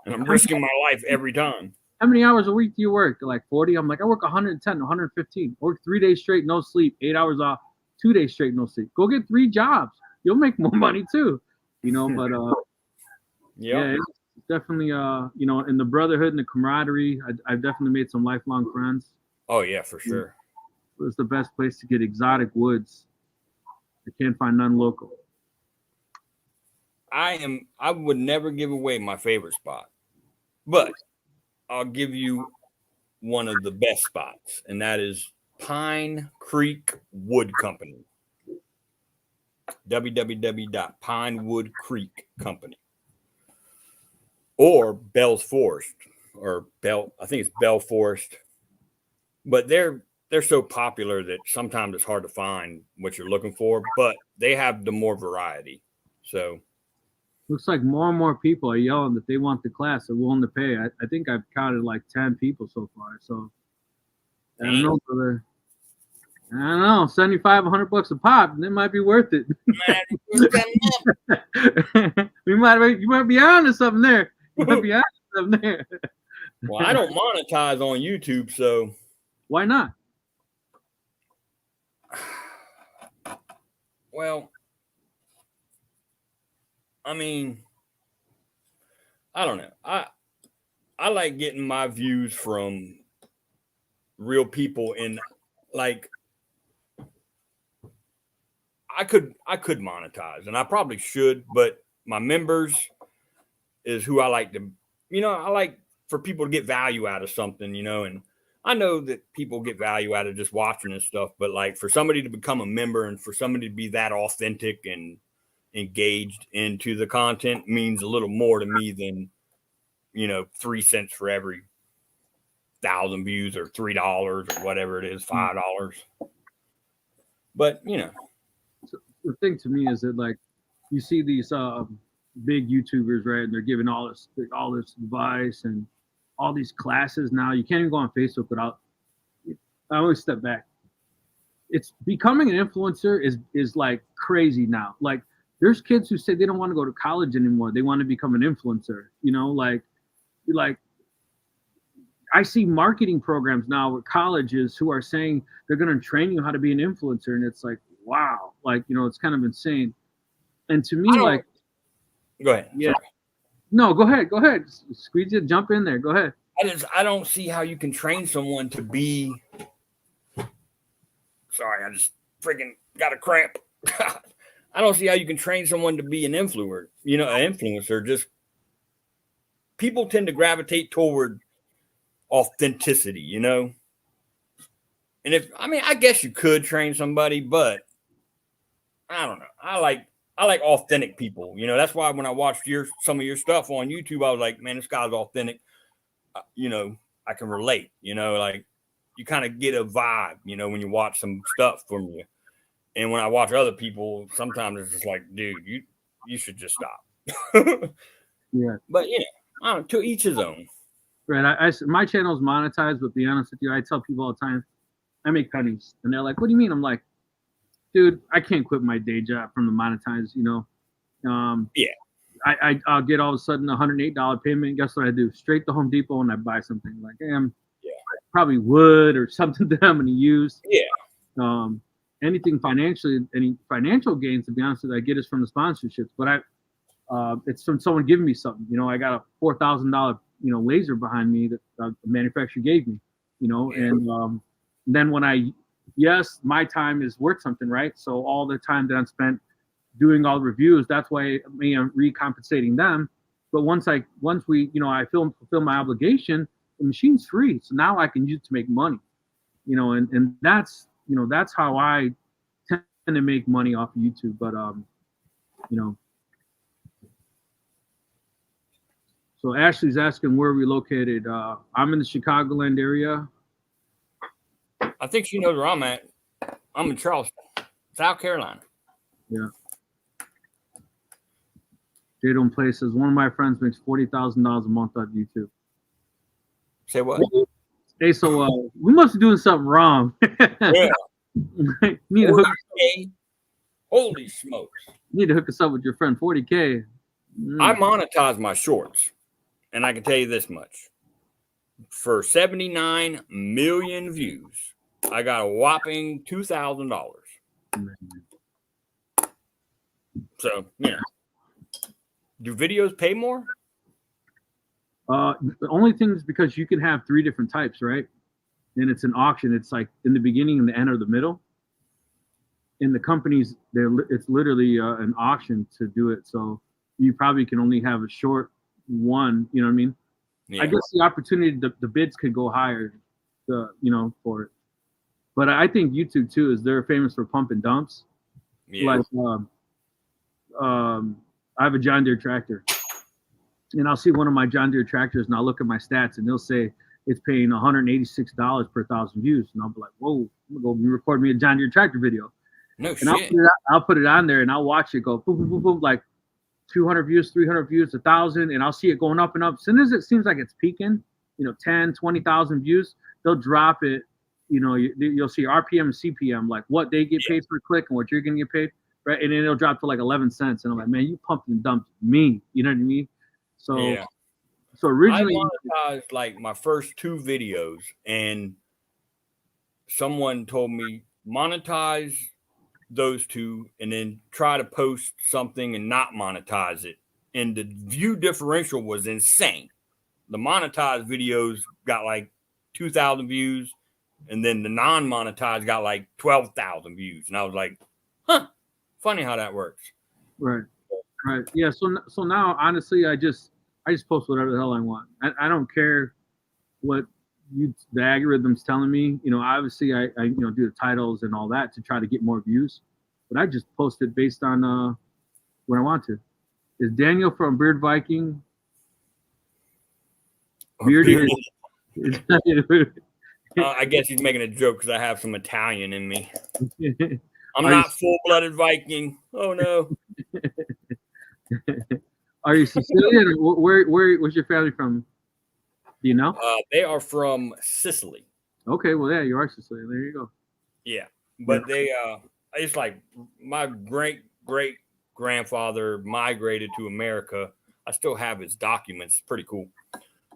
and I'm risking my life every time. How many hours a week do you work? They're like 40. I'm like, I work 110, 115. I work 3 days straight, no sleep, 8 hours off, 2 days straight, no sleep. Go get 3 jobs. You'll make more money too, you know. But yeah, it's definitely you know, in the brotherhood and the camaraderie, I've definitely made some lifelong friends. Oh yeah, for sure. It was the best place to get exotic woods. I can't find none local. I would never give away my favorite spot, but I'll give you one of the best spots, and that is Pine Creek Wood Company. www.pinewoodcreek company, or Bell's Forest, or Bell. I think it's Bell Forest, but they're so popular that sometimes it's hard to find what you're looking for. But they have the more variety. So looks like more and more people are yelling that they want the class. They're willing to pay. I think I've counted like 10 people so far. So I don't know, brother. I don't know, 75, $100 a pop, and it might be worth it. You might be on to something there. You might be on to something there. Well, I don't monetize on YouTube, so why not? Well, I mean, I don't know. I like getting my views from real people, and like I could monetize, and I probably should, but my members is who I like to, I like for people to get value out of something, and I know that people get value out of just watching and stuff, but like for somebody to become a member and for somebody to be that authentic and engaged into the content means a little more to me than 3 cents for every 1,000 views, or $3 or whatever it is, $5. But So the thing to me is that, like, you see these big YouTubers, right, and they're giving all this advice and all these classes. Now you can't even go on Facebook without. I always step back. It's becoming an influencer is like crazy now. Like, there's kids who say they don't want to go to college anymore. They want to become an influencer. Like I see marketing programs now with colleges who are saying they're going to train you how to be an influencer, and it's like, wow, like, it's kind of insane. And to me, like, go ahead. Yeah. Sorry. No, go ahead. Squeeze it, jump in there. Go ahead. I don't see how you can train someone to be. Sorry, I just freaking got a cramp. I don't see how you can train someone to be an influencer. An influencer. Just people tend to gravitate toward authenticity, And I guess you could train somebody, but I don't know. I like authentic people. That's why when I watched some of your stuff on YouTube, I was like, man, this guy's authentic. I can relate. Like you kind of get a vibe. When you watch some stuff from you. And when I watch other people, sometimes it's just like, dude, you should just stop. Yeah. But I don't know, to each his own. Right. My channel is monetized, but to be honest with you, I tell people all the time, I make pennies, and they're like, "What do you mean?" I'm like, "Dude, I can't quit my day job from the monetize." Yeah. I'll get all of a sudden a $108 payment. Guess what I do? Straight to Home Depot and I buy something. Like, probably wood or something that I'm going to use. Yeah. Anything financially, any financial gains, to be honest with you, I get is from the sponsorships. But it's from someone giving me something. I got a $4,000 laser behind me that the manufacturer gave me. And then when my time is worth something, right? So all the time that I'm spent doing all the reviews, that's why I'm recompensating them. But once I fulfill my obligation, the machine's free. So now I can use it to make money. And that's how I tend to make money off of YouTube. But so Ashley's asking where we located. I'm in the Chicagoland area. I think she knows where I'm at. I'm in Charleston, South Carolina. Yeah. Jadon Play says one of my friends makes $40,000 a month off YouTube. Say what? Hey, so we must be doing something wrong. Yeah. Need to Holy smokes! Need to hook us up with your friend. 40K. I monetize my shorts, and I can tell you this much: for 79 million views, I got a whopping $2,000. So do videos pay more? The only thing is because you can have 3 different types, right? And it's an auction. It's like in the beginning, in the end, or the middle. In the companies, it's literally an auction to do it. So you probably can only have a short one. You know what I mean? Yeah. I guess the opportunity, the bids could go higher, for it. But I think YouTube too they're famous for pump and dumps. Yeah. Like, I have a John Deere tractor, and I'll see one of my John Deere tractors, and I'll look at my stats, and they'll say it's paying $186 per 1,000 views, and I'll be like, whoa, I'm gonna go record me a John Deere tractor video. No And shit. I'll put it on there, and I'll watch it go boom, boom, boom, boom, like 200 views, 300 views, 1,000, and I'll see it going up and up. As soon as it seems like it's peaking, 10, 20,000 views, they'll drop it. You'll see RPM and CPM, like what they get paid per click and what you're going to get paid, right? And then it'll drop to like 11 cents. And I'm like, man, you pumped and dumped me. You know what I mean? So, so originally, I monetized like my first 2 videos, and someone told me monetize those 2 and then try to post something and not monetize it. And the view differential was insane. The monetized videos got like 2,000 views, and then the non-monetized got like 12,000 views. And I was like, huh, funny how that works. Right. Yeah. So now, honestly, I just post whatever the hell I want. I don't care what the algorithm's telling me. Obviously I do the titles and all that to try to get more views, but I just post it based on what I want to. Is Daniel from Beard Viking? Bearded. I guess he's making a joke because I have some Italian in me. I'm not full-blooded Viking. Oh no. Are you Sicilian? Where was your family from? Do you know? They are from Sicily. Okay, well, yeah, you are Sicilian. There you go. Yeah, but it's like my great grandfather migrated to America. I still have his documents. Pretty cool.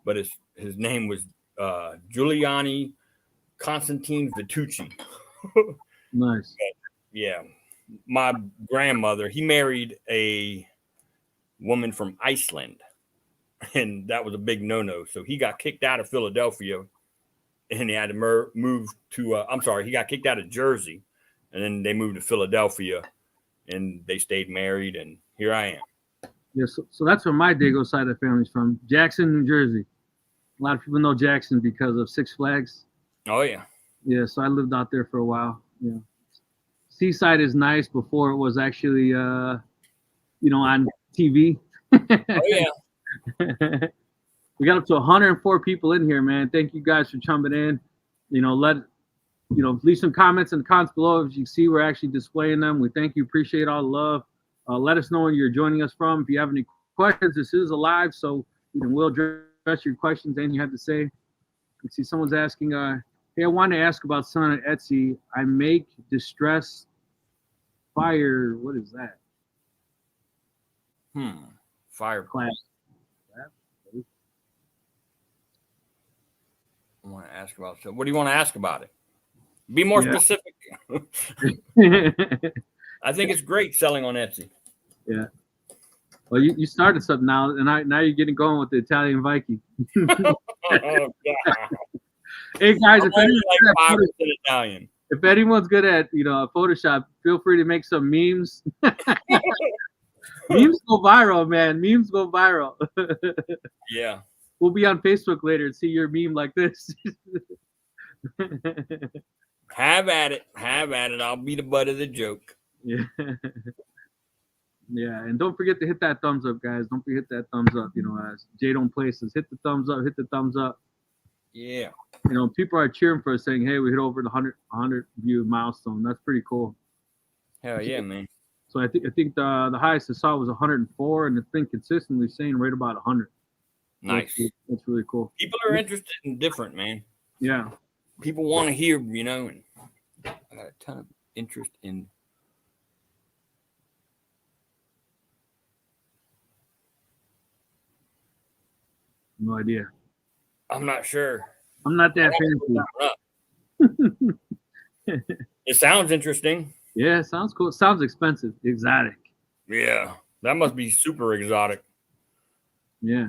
But his name was Giuliani Constantine Vitucci. Nice. Yeah, my grandmother, he married a woman from Iceland, and that was a big no-no. So he got kicked out of Philadelphia, and he had to move to he got kicked out of Jersey, and then they moved to Philadelphia, and they stayed married, and here I am. Yeah, so that's where my Dago side of the family's from, Jackson, New Jersey. A lot of people know Jackson because of Six Flags. Oh yeah. Yeah, so I lived out there for a while. Yeah. Seaside is nice before it was actually on TV. Oh yeah. We got up to 104 people in here, man. Thank you guys for jumping in. Leave some comments in the comments below. As you see, we're actually displaying them. We thank you, appreciate all the love. Let us know where you're joining us from. If you have any questions, this is a live, so we'll address your questions and you have to say. You see, someone's asking, hey, I want to ask about selling on Etsy. I make distress fire. What is that? Fire class. I want to ask about. So, what do you want to ask about it? Be more specific. I think it's great selling on Etsy. Yeah. Well, you started something now, and now you're getting going with the Italian Viking. Oh, hey guys, if anyone's good at Photoshop, feel free to make some memes. Memes go viral, man. Memes go viral. Yeah. We'll be on Facebook later and see your meme like this. Have at it. I'll be the butt of the joke. Yeah. Yeah, and don't forget to hit that thumbs up, guys. Don't forget that thumbs up. As Jay don't places, hit the thumbs up. Hit the thumbs up. Yeah. People are cheering for us, saying, "Hey, we hit over the 100 view milestone." That's pretty cool. Hell yeah, man. So I think the highest I saw was 104, and it's been consistently saying right about 100. Nice. That's really cool. People are interested in different, man. Yeah. People want to hear, and I got a ton of interest in. No idea. I'm not sure. I'm not that fancy. It sounds interesting. Yeah, it sounds cool. It sounds expensive. Exotic. Yeah. That must be super exotic. Yeah.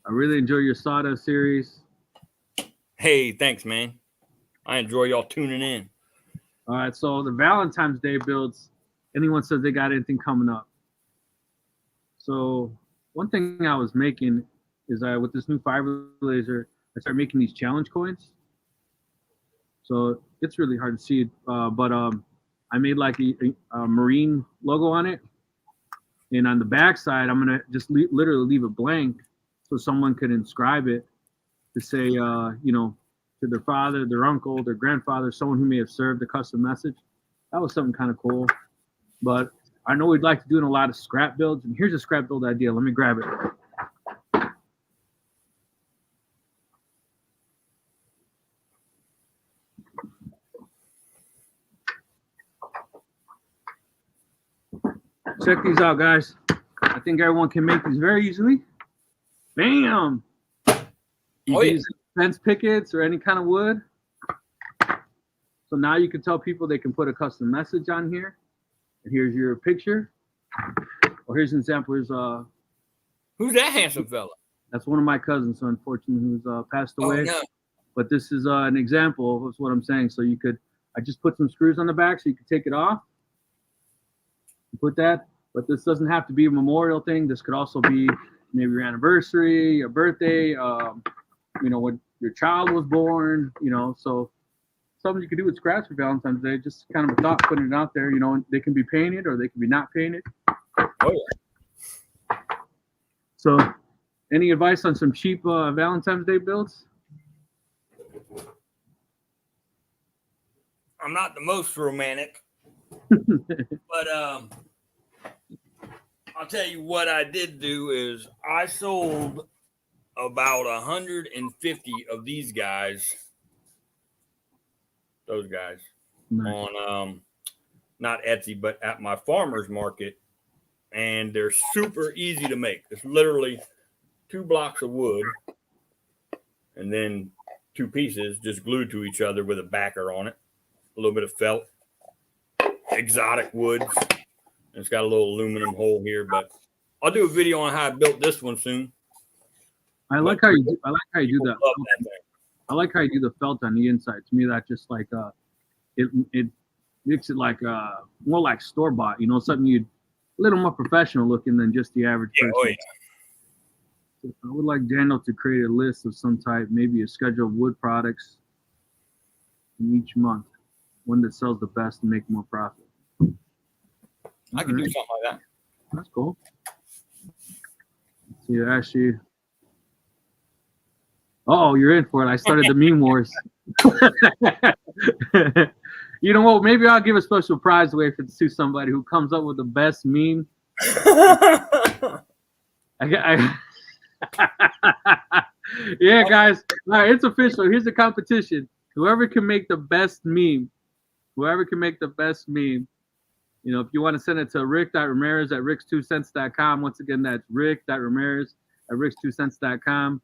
I really enjoy your sawdust series. Hey, thanks, man. I enjoy y'all tuning in. All right, so the Valentine's Day builds. anyone says they got anything coming up. So one thing I was making is with this new fiber laser, I started making these challenge coins. So it's really hard to see it, but I made like a marine logo on it, and on the back side, I'm gonna just literally leave it blank, so someone could inscribe it to say, to their father, their uncle, their grandfather, someone who may have served a custom message. That was something kind of cool. But I know we'd like to do a lot of scrap builds, and here's a scrap build idea. Let me grab it. Check these out, guys. I think everyone can make these very easily. Bam! You can use fence pickets or any kind of wood. So now you can tell people they can put a custom message on here. And here's your picture. Or here's an example. Here's who's that handsome fella? That's one of my cousins, so unfortunately, who's passed away. Oh, no. But this is an example of what I'm saying. So I just put some screws on the back so you can take it off. Put that, but this doesn't have to be a memorial thing. This could also be maybe your anniversary, your birthday, when your child was born, so something you could do with scraps for Valentine's Day. Just kind of a thought, putting it out there. They can be painted or they can be not painted. Oh yeah. So, any advice on some cheap Valentine's Day builds? I'm not the most romantic, but I'll tell you what I did do is I sold about 150 of these guys, those guys, Nice. on not Etsy, but at my farmer's market, and they're super easy to make. It's literally 2 blocks of wood and then 2 pieces just glued to each other with a backer on it, a little bit of felt, exotic woods. It's got a little aluminum hole here, but I'll do a video on how I built this one soon. I like how you do that. Love that thing. I like how you do the felt on the inside. To me, that just like it makes it like more like store bought. Something a little more professional looking than just the average person. Oh, yeah. I would like Daniel to create a list of some type, maybe a schedule of wood products in each month, one that sells the best and make more profit. I can do something like that. That's cool. See, actually, you're in for it. I started the meme wars. You know what? Maybe I'll give a special prize away to somebody who comes up with the best meme. Yeah, guys. All right, it's official. Here's the competition. Whoever can make the best meme. If you want to send it to rick.ramirez@ricks2cents.com. Once again, that's rick.ramirez@ricks2cents.com.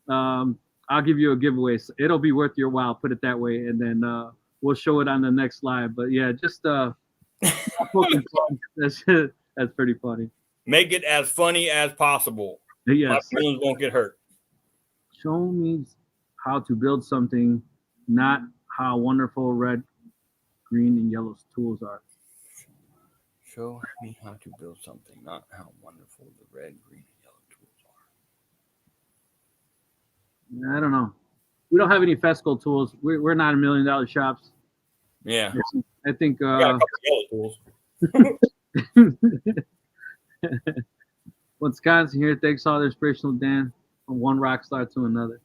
I'll give you a giveaway. So it'll be worth your while, put it that way, and then we'll show it on the next live. But yeah, just that's pretty funny. Make it as funny as possible. Yes. My feelings won't get hurt. Show me how to build something, not how wonderful red, green, and yellow tools are. Show me how to build something, not how wonderful the red, green, and yellow tools are. I don't know. We don't have any Fesco tools. We're not $1 million shops. Yeah. I think. We got a couple yellow tools. Wisconsin here. Thanks all the inspirational Dan, from one rock star to another.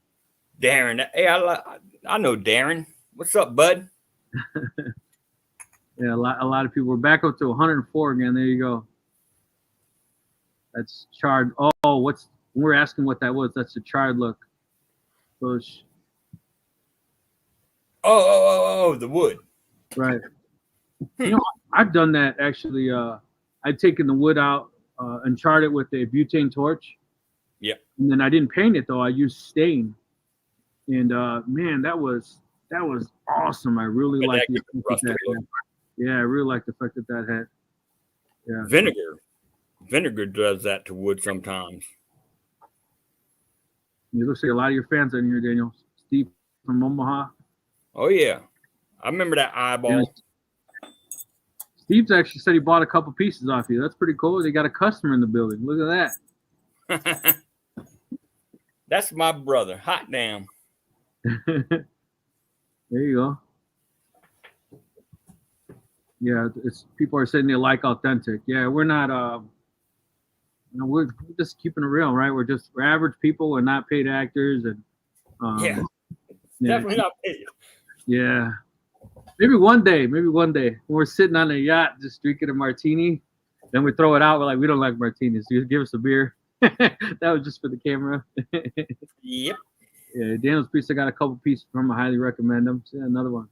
Darren. Hey, I know Darren. What's up, bud? Yeah, a lot of people. We're back up to 104 again. There you go. That's charred. We're asking what that was. That's a charred look. So The wood. Right. I've done that actually. I've taken the wood out and charred it with a butane torch. Yeah. And then I didn't paint it though. I used stain. And man, that was awesome. I really like the effect that had. Yeah, I really like the effect that had. Yeah. Vinegar does that to wood sometimes. It looks like a lot of your fans are in here, Daniel. Steve from Omaha. Oh yeah. I remember that eyeball. Steve's actually said he bought a couple pieces off you. That's pretty cool. They got a customer in the building. Look at that. That's my brother. Hot damn. There you go. Yeah, it's people are saying they like authentic. Yeah, we're not. We're just keeping it real, right? We're average people and not paid actors, and yeah, definitely not paid. Yeah, maybe one day when we're sitting on a yacht just drinking a martini, then we throw it out. We're like, we don't like martinis. So just give us a beer. That was just for the camera. Yep. Yeah, Daniel's Pizza got a couple pieces from. I highly recommend them. So yeah, another one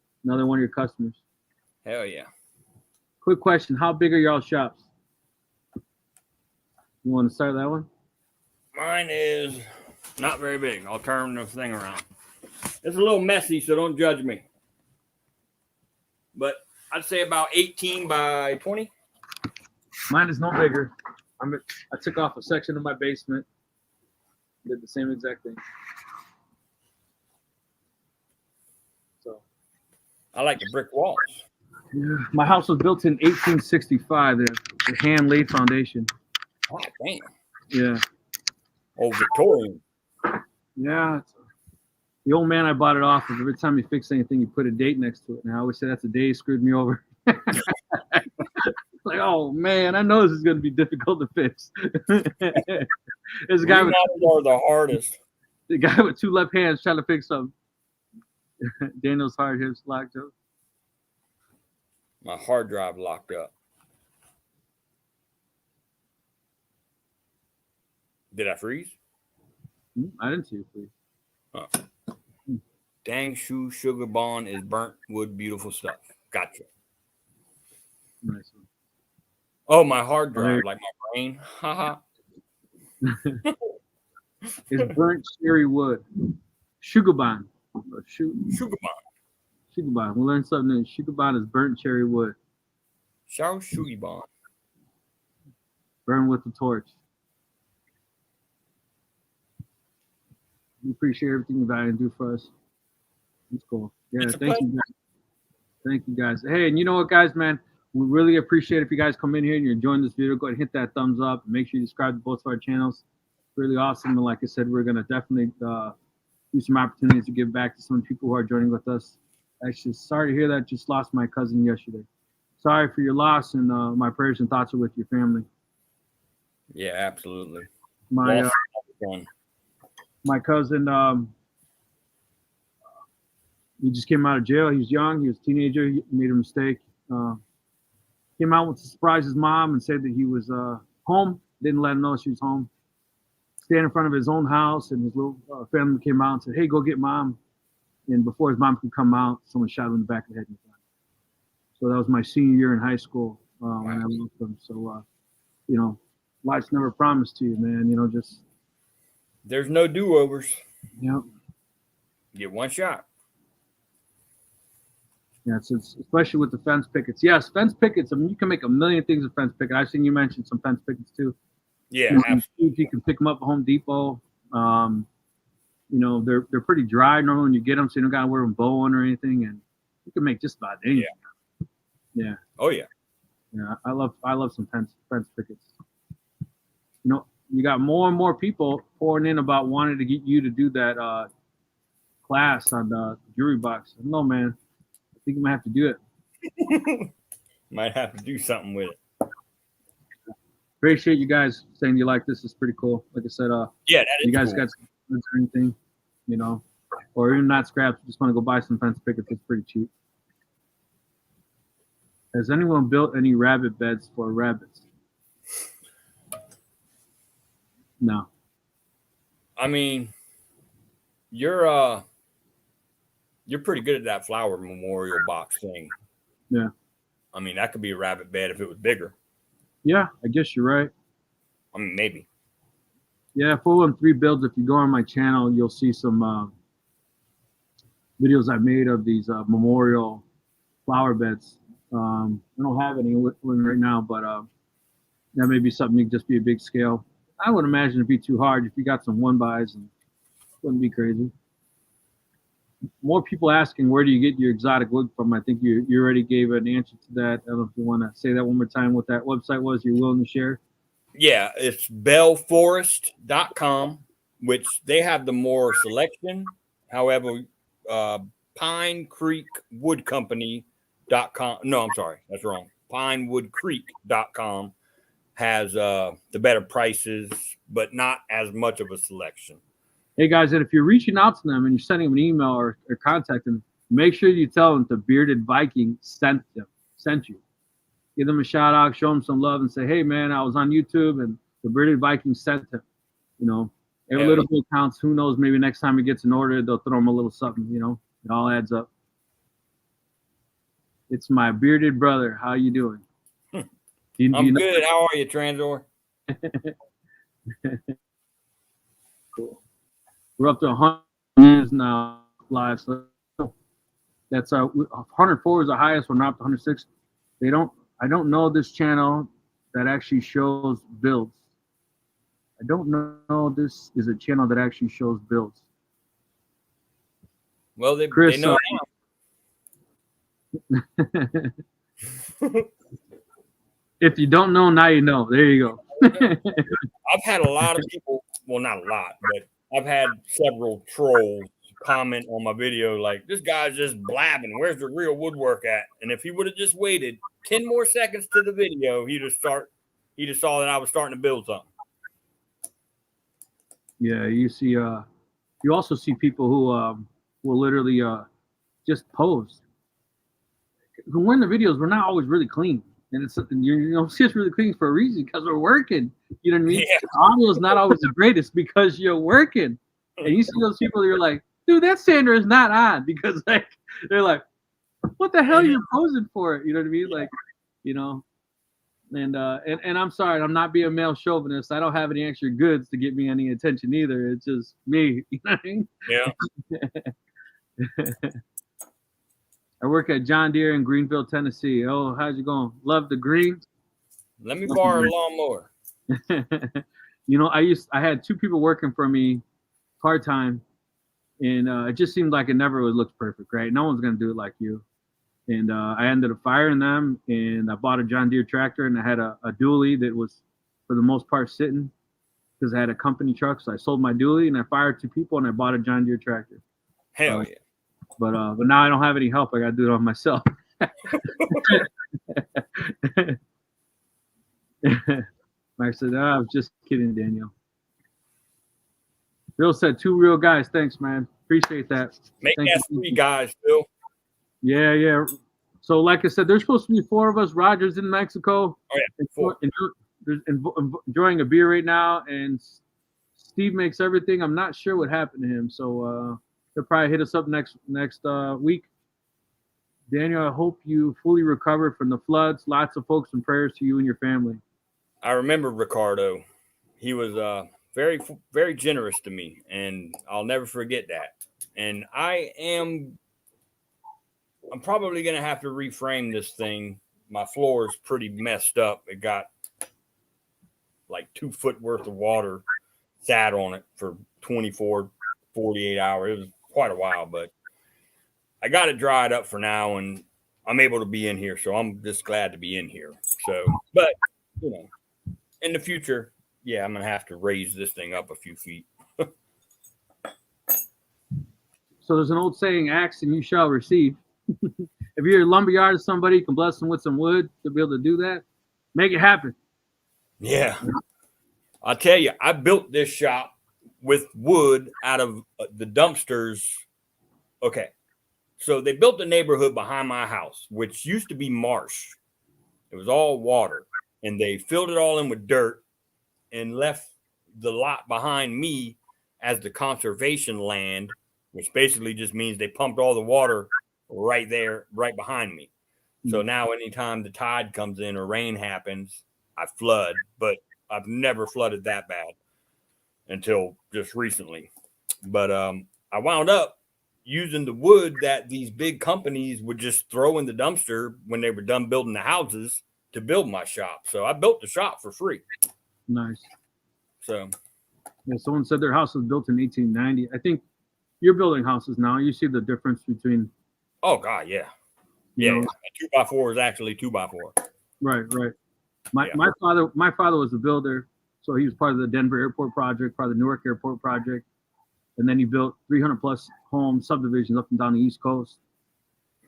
of your customers. Hell yeah. Quick question: how big are y'all shops? You want to start that one? Mine is not very big. I'll turn the thing around. It's a little messy, so don't judge me. But I'd say about 18 by 20. Mine is no bigger. I took off a section of my basement. Did the same exact thing. So I like the brick walls. Yeah, my house was built in 1865. The hand laid foundation. Oh damn. Yeah. Old Victorian. Yeah. The old man I bought it off of, every time he fixed anything, he put a date next to it. And I always say that's a day he screwed me over. Like, oh man, I know this is going to be difficult to fix. There's a guy with the hardest. The guy with two left hands trying to fix something. Daniel's hard hips locked up. My hard drive locked up. Did I freeze? I didn't see you freeze. Huh. Dang shoe sugar bond is burnt wood, beautiful stuff. Gotcha. Nice one. Oh, my hard drive, like my brain. Haha. It's burnt cherry wood. Sugar bond. Sugar bond. Sugar bond. We'll learn something new. Sugar bond is burnt cherry wood. Sugar bond. Burn with the torch. We appreciate everything you guys do for us. It's cool. Yeah, thank you guys. Thank you guys. Hey, and you know what, guys, man? We really appreciate if you guys come in here and you're enjoying this video. Go ahead and hit that thumbs up. And make sure you subscribe to both of our channels. It's really awesome. And like I said, we're going to definitely do some opportunities to give back to some people who are joining with us. Actually, sorry to hear that. Just lost my cousin yesterday. Sorry for your loss, and my prayers and thoughts are with your family. Yeah, absolutely. My cousin, he just came out of jail. He was young. He was a teenager. He made a mistake. Came out to surprise his mom and said that he was home. Didn't let him know she was home. Stand in front of his own house, and his little family came out and said, "Hey, go get mom." And before his mom could come out, someone shot him in the back of the head. So that was my senior year in high school when I lost him. So, you know, life's never promised to you, man. You know, just there's no do-overs. Yeah. Get one shot. Yeah, it's especially with the fence pickets. Yes, fence pickets. I mean, you can make a million things with fence pickets. I've seen you mention some fence pickets too. Yeah, absolutely. You can pick them up at Home Depot. You know, they're pretty dry normally when you get them, so you don't gotta wear them bowing or anything, and you can make just about anything. Yeah. Oh yeah. Yeah, I love some fence pickets. You know, you got more and more people pouring in about wanting to get you to do that class on the jewelry box. No, man. I think I might have to do it. Might have to do something with it. Appreciate you guys saying you like this. It's pretty cool. Like I said, yeah, that is you guys cool. got some or anything, you know, or even not scraps. Just want to go buy some fence pickets. It's pretty cheap. Has anyone built any rabbit beds for rabbits? No. I mean, you're pretty good at that flower memorial box thing. Yeah. I mean, that could be a rabbit bed if it was bigger. Yeah, I guess you're right. I mean, maybe. Yeah, 413 builds. If you go on my channel, you'll see some videos I made of these memorial flower beds. I don't have any with one right now, but that may be something that could just be a big scale. I would imagine it'd be too hard if you got some one buys, and it wouldn't be crazy. more people asking, where do you get your exotic wood from? I think you already gave an answer to that. I don't know if you want to say that one more time, what that website was you're willing to share. Yeah, it's bellforest.com, which they have the more selection. However, Pine Creek Wood Company.com. No, I'm sorry. That's wrong. Pinewoodcreek.com has the better prices, but not as much of a selection. Hey guys, and if you're reaching out to them and you're sending them an email or contacting them, make sure you tell them the Bearded Viking sent you. Give them a shout out, show them some love, and say, hey man, I was on YouTube and the Bearded Viking sent him. You know, every little bit counts. Who knows? Maybe next time he gets an order, they'll throw him a little something. You know, it all adds up. It's my bearded brother. How you doing? I'm good. How are you, Transor? Cool. We're up to 100 views now live. So that's 104 is the highest. We're not up to 106. I don't know this channel that actually shows builds. I don't know this is a channel that actually shows builds. Well, Chris, they know if you don't know, now you know. There you go. I've had a lot of people, well, not a lot, but I've had several trolls comment on my video like, this guy's just blabbing. Where's the real woodwork at? And if he would have just waited 10 more seconds to the video, he'd have saw that I was starting to build something. Yeah, you see, you also see people who will literally just pose. When the videos, we're not always really clean. And it's just really clean for a reason, because we're working. You know what I mean? Yeah. The audio is not always the greatest because you're working. And you see those people, you're like, dude, that sander is not on, because like they're like, what the hell are you posing for? You know what I mean? Like, you know. And I'm sorry, I'm not being male chauvinist. I don't have any extra goods to get me any attention either. It's just me. You know what I mean? Yeah. I work at John Deere in Greenville, Tennessee. Oh, how's it going? Love the green. Let me borrow a lawnmower. You know, I had two people working for me part-time, and it just seemed like it never looked perfect, right? No one's gonna do it like you. And I ended up firing them, and I bought a John Deere tractor, and I had a dually that was, for the most part, sitting because I had a company truck. So I sold my dually, and I fired two people, and I bought a John Deere tractor. Hell yeah. But now I don't have any help. I got to do it on myself. Mike said, I was just kidding, Daniel. Bill said, 2 real guys. Thanks, man. Appreciate that. Make that 3 guys, Bill. Yeah. So, like I said, there's supposed to be 4 of us. Roger's in Mexico. Oh, yeah. 4. Enjoying a beer right now. And Steve makes everything. I'm not sure what happened to him. So, he'll probably hit us up next week. Daniel, I hope you fully recover from the floods. Lots of folks and prayers to you and your family. I remember Ricardo. He was very, very generous to me, and I'll never forget that. And I'm probably going to have to reframe this thing. My floor is pretty messed up. It got like 2 foot worth of water sat on it for 24, 48 hours. It was quite a while, but I got it dried up for now, and I'm able to be in here. So I'm just glad to be in here. So, but you know, in the future, yeah, I'm going to have to raise this thing up a few feet. So there's an old saying, ask and you shall receive. If you're a lumberyard or somebody, you can bless them with some wood to be able to do that. Make it happen. Yeah. I'll tell you, I built this shop with wood out of the dumpsters. Okay. So they built the neighborhood behind my house, which used to be marsh. It was all water, and they filled it all in with dirt and left the lot behind me as the conservation land, which basically just means they pumped all the water right there, right behind me. So now anytime the tide comes in or rain happens, I flood, but I've never flooded that bad until just recently. But I wound up using the wood that these big companies would just throw in the dumpster when they were done building the houses to build my shop. So I built the shop for free. Nice. So Yeah, someone said their house was built in 1890. I think you're building houses now. You see the difference between. Oh God, yeah. You Yeah, know, a 2x4 is actually 2x4. right. My father was a builder, so he was part of the Denver Airport project, part of the Newark Airport project, and then he built 300 plus home subdivisions up and down the East Coast.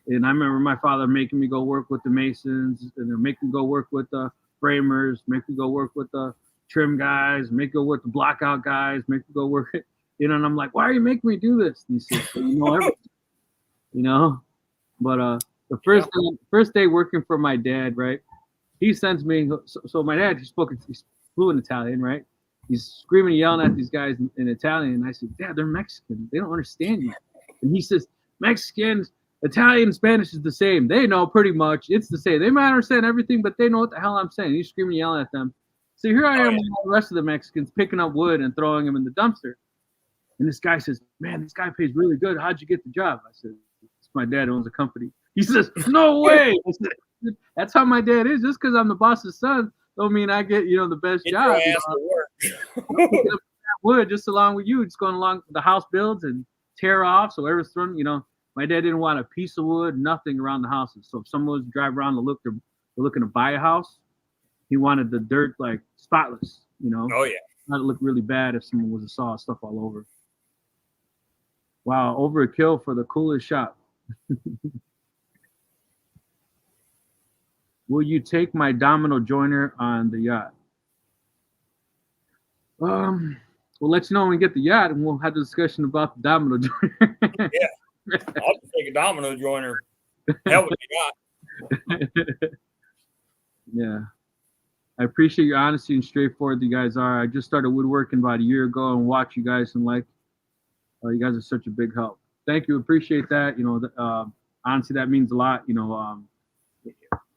And I remember my father making me go work with the masons, and then make me go work with the framers, make me go work with the trim guys, make me go work with the blockout guys, make me go work, and I'm like, why are you making me do this? And he said, so you know everything, you know. But the first day working for my dad, right? He sends me. So my dad, he's fluent Italian, right? He's screaming and yelling at these guys in Italian. And I said, Dad, they're Mexican. They don't understand you. And he says, Mexicans, Italian, Spanish is the same. They know pretty much. It's the same. They might understand everything, but they know what the hell I'm saying. He's screaming and yelling at them. So here I am with all the rest of the Mexicans picking up wood and throwing them in the dumpster. And this guy says, man, this guy pays really good. How'd you get the job? I said, it's my dad owns a company. He says, no way. I said, that's how my dad is. Just because I'm the boss's son don't mean I get, the best job. Wood just along with you, just going along. The house builds and tear off. So everyone's thrown, my dad didn't want a piece of wood, nothing around the houses. So if someone was drive around to look, they're looking to buy a house, he wanted the dirt like spotless, Oh yeah. Not to look really bad if someone was to saw stuff all over. Wow, overkill for the coolest shop. Will you take my domino joiner on the yacht? We'll let you know when we get the yacht, and we'll have a discussion about the domino joiner. Yeah, I'll just take a domino joiner. Hell with the yacht. Yeah, I appreciate your honesty and straightforward you guys are. I just started woodworking about a year ago and watch you guys and you guys are such a big help. Thank you, appreciate that. Honestly, that means a lot.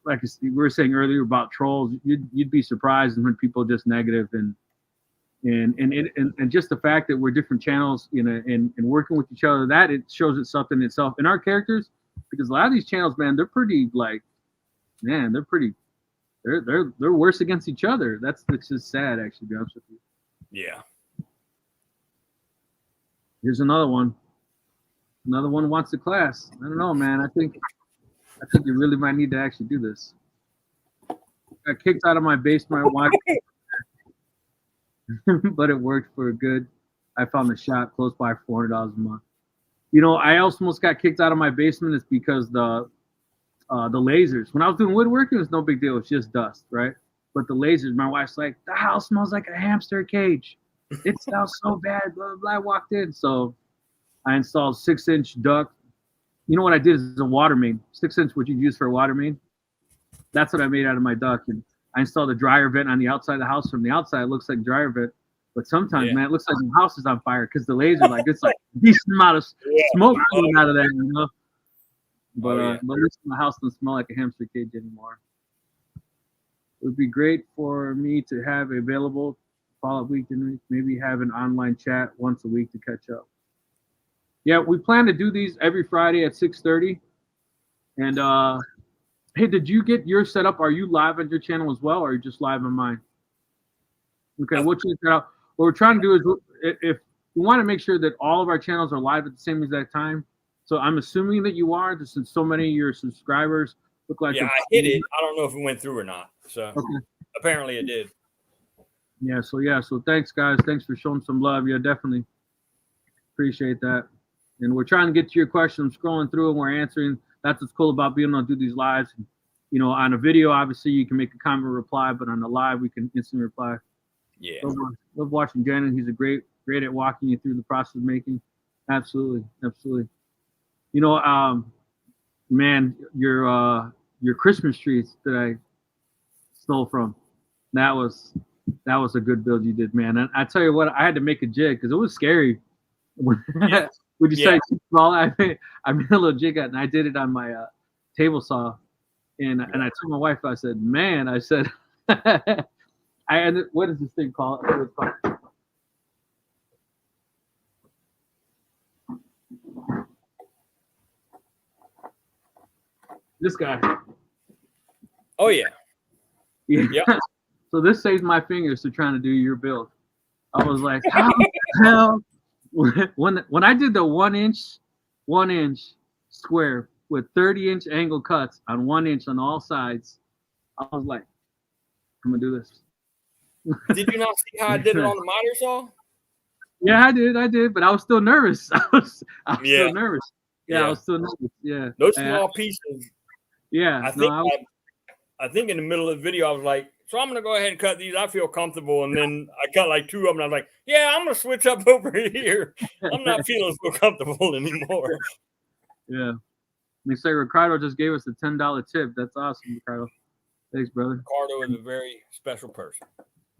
Like we were saying earlier about trolls, you'd be surprised when people are just negative and just the fact that we're different channels, and working with each other, that it shows itself in itself in our characters, because a lot of these channels, man, they're pretty they're worse against each other. That's just sad, actually, to be honest with you. Yeah. Here's another one. Another one wants a class. I don't know, man. I think you really might need to actually do this. Got kicked out of my basement, but it worked for good. I found a shop close by for $400 a month. I almost got kicked out of my basement. It's because the lasers. When I was doing woodworking, it was no big deal. It's just dust, right? But the lasers, my wife's like, the house smells like a hamster cage. It smells so bad. Blah, blah, blah. I walked in, so I installed 6-inch duct. You know what I did is a water main. 6-inch, what you use for a water main. That's what I made out of my duct. And I installed a dryer vent on the outside of the house. From the outside, it looks like a dryer vent. But sometimes, man, it looks like the house is on fire because the laser, it's like a decent amount of smoke coming out of that, But at least my house doesn't smell like a hamster cage anymore. It would be great for me to have available follow-up week and maybe have an online chat once a week to catch up. Yeah, we plan to do these every Friday at 6:30. And hey, did you get yours set up? Are you live on your channel as well, or are you just live on mine? Okay, we'll check that out. What we're trying to do is, if we want to make sure that all of our channels are live at the same exact time. So I'm assuming that you are, since so many of your subscribers look like. Yeah, I hit it. I don't know if it went through or not. So apparently it did. Yeah. So thanks, guys. Thanks for showing some love. Yeah, definitely appreciate that. And we're trying to get to your questions. I'm scrolling through and we're answering. That's what's cool about being able to do these lives. On a video, obviously you can make a comment or reply, but on the live we can instantly reply. Yeah. Love watching Janet. He's great at walking you through the process of making. Absolutely. Man, your Christmas trees that I stole from, that was a good build you did, man. And I tell you what, I had to make a jig because it was scary. Yeah. We decided to small. I made a little jig out, and I did it on my table saw. And I told my wife, I said, man, I said, what is this thing called? This guy. Oh yeah. Yeah. So this saves my fingers to trying to do your build. I was like, how the hell when I did the 1 inch square with 30-inch angle cuts on 1 inch on all sides, I was like, I'm gonna do this. Did you not see how I did it on the miter saw? Yeah, I did, but I was still nervous. I was Yeah. still nervous. Yeah, I was still nervous. Yeah. Those small pieces. Yeah. I think in the middle of the video, I was like, so I'm going to go ahead and cut these. I feel comfortable. And then I cut like 2 of them. And I was like, yeah, I'm going to switch up over here. I'm not feeling so comfortable anymore. Yeah. They say Ricardo just gave us a $10 tip. That's awesome, Ricardo. Thanks, brother. Ricardo is a very special person.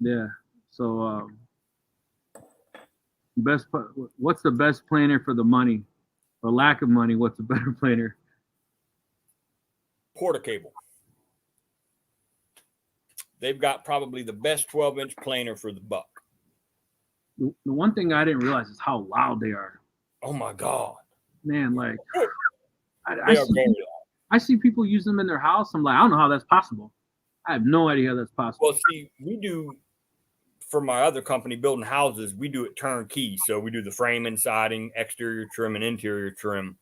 Yeah. So, what's the best planer for the money or lack of money? What's a better planer? Porta cable. They've got probably the best 12-inch planer for the buck. The one thing I didn't realize is how loud they are. Oh my God. Man, like I see people use them in their house. I'm like, I don't know how that's possible. I have no idea how that's possible. Well, see, we do, for my other company, building houses, we do it turnkey. So we do the frame and siding, exterior trim and interior trim.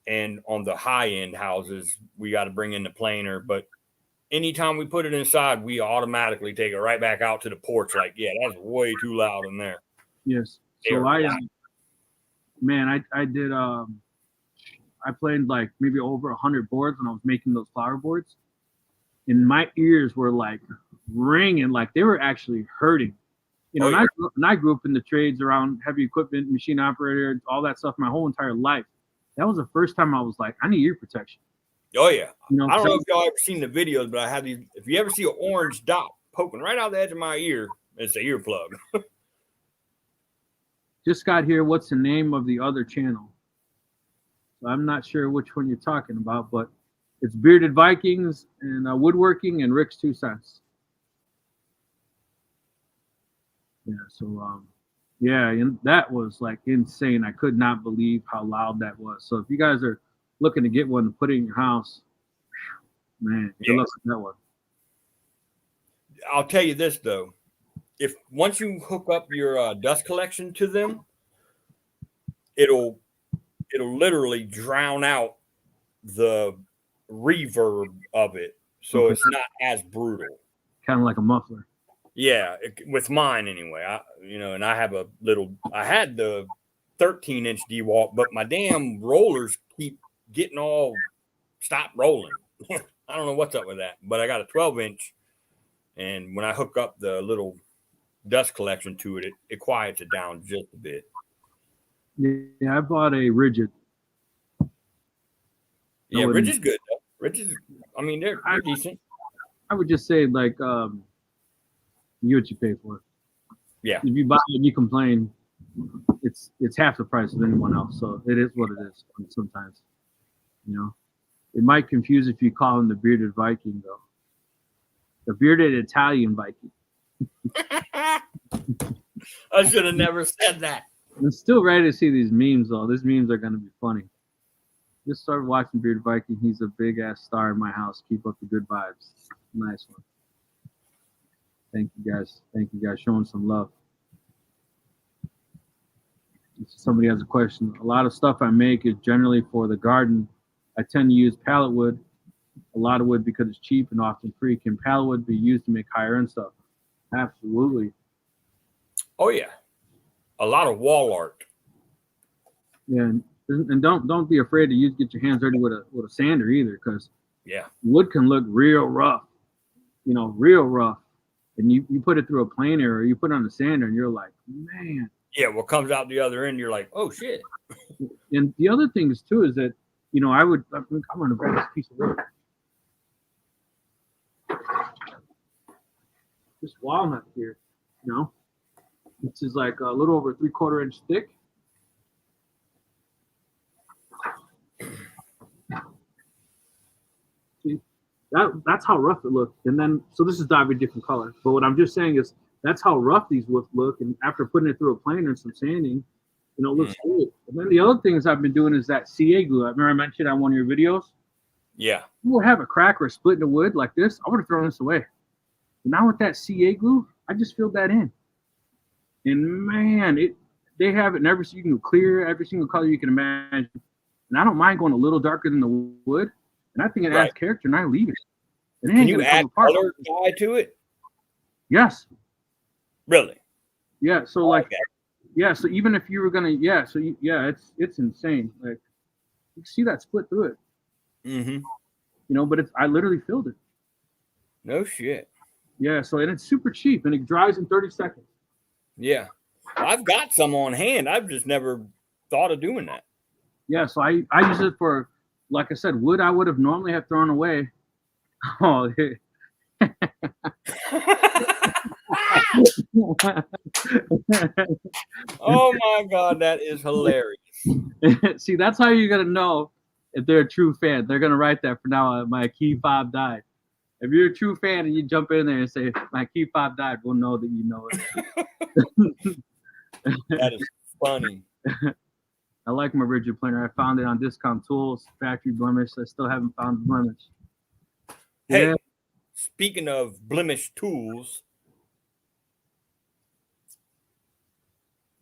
And on the high-end houses, we got to bring in the planer. But anytime we put it inside, we automatically take it right back out to the porch. Like, yeah, that's way too loud in there. Yes. So I did, I played like maybe over 100 boards when I was making those flower boards. And my ears were like ringing, like they were actually hurting. You know, and I grew up in the trades around heavy equipment, machine operator, all that stuff my whole entire life. That was the first time I was like, I need ear protection. Oh, yeah. You know, I don't know if y'all ever seen the videos, but I have these. If you ever see an orange dot poking right out the edge of my ear, it's an earplug. Just got here. What's the name of the other channel? So I'm not sure which one you're talking about, but it's Bearded Vikings and Woodworking and Rick's 2 Cents. Yeah, so yeah, and that was like insane. I could not believe how loud that was. So if you guys are looking to get one to put in your house, man, good luck with that one. I'll tell you this though, if once you hook up your dust collection to them, it'll literally drown out the reverb of it, so it's not as brutal. Kind of like a muffler. Yeah, with mine anyway. And I have I had the 13-inch DeWalt, but my damn rollers keep getting stop rolling. I don't know what's up with that, but I got a 12-inch, and when I hook up the little dust collection to it, it quiets it down just a bit. Yeah, I bought a rigid. Yeah, Rigid's good. Rigid's, I mean, they're decent. I would just say, like, you get what you pay for. Yeah. If you buy it and you complain, it's half the price of anyone else. So it is what it is sometimes. You know, it might confuse if you call him the Bearded Viking, though. The Bearded Italian Viking. I should have never said that. I'm still ready to see these memes, though. These memes are going to be funny. Just started watching Bearded Viking. He's a big-ass star in my house. Keep up the good vibes. Nice one. Thank you, guys. Thank you, guys. Showing some love. Somebody has a question. A lot of stuff I make is generally for the garden. I tend to use pallet wood, a lot of wood because it's cheap and often free. Can pallet wood be used to make higher-end stuff? Absolutely. Oh, yeah. A lot of wall art. Yeah, and don't be afraid to get your hands dirty with a sander either, because wood can look real rough, real rough. And you put it through a planer or you put it on a sander and you're like, man. Yeah, what comes out the other end, you're like, oh shit. And the other thing is too is that, I'm gonna grab this piece of wood. This walnut here, this is like a little over 3/4 inch thick. See, that's how rough it looked. And then, so this is a different color. But what I'm just saying is that's how rough these wood look. And after putting it through a planer and some sanding, it looks good. And then the other things I've been doing is that CA glue. I remember I mentioned on one of your videos. Yeah. You will have a crack or a split in the wood like this. I would have thrown this away. But now with that CA glue, I just filled that in. And man, they have it in every, you can clear every single color you can imagine. And I don't mind going a little darker than the wood. And I think it adds character, and I leave it. And it Can ain't you gonna add come apart. color dye to it? Yes. Really? Yeah. So like, Okay. yeah. So even if you were gonna, yeah. So it's insane. Like you see that split through it. Mm-hmm. You know, but I literally filled it. No shit. Yeah. So and it's super cheap, and it dries in 30 seconds. Yeah. I've got some on hand. I've just never thought of doing that. Yeah. So I use it for, like I said, wood I would have normally have thrown away. Oh. Oh my God, that is hilarious. See, that's how you're gonna know if they're a true fan. They're gonna write that for now. My key fob died. If you're a true fan and you jump in there and say my key fob died, we'll know that you know it. That is funny. I like my rigid planer. I found it on Discount Tools, factory blemish. I still haven't found the blemish. Hey, Yeah. speaking of blemish tools,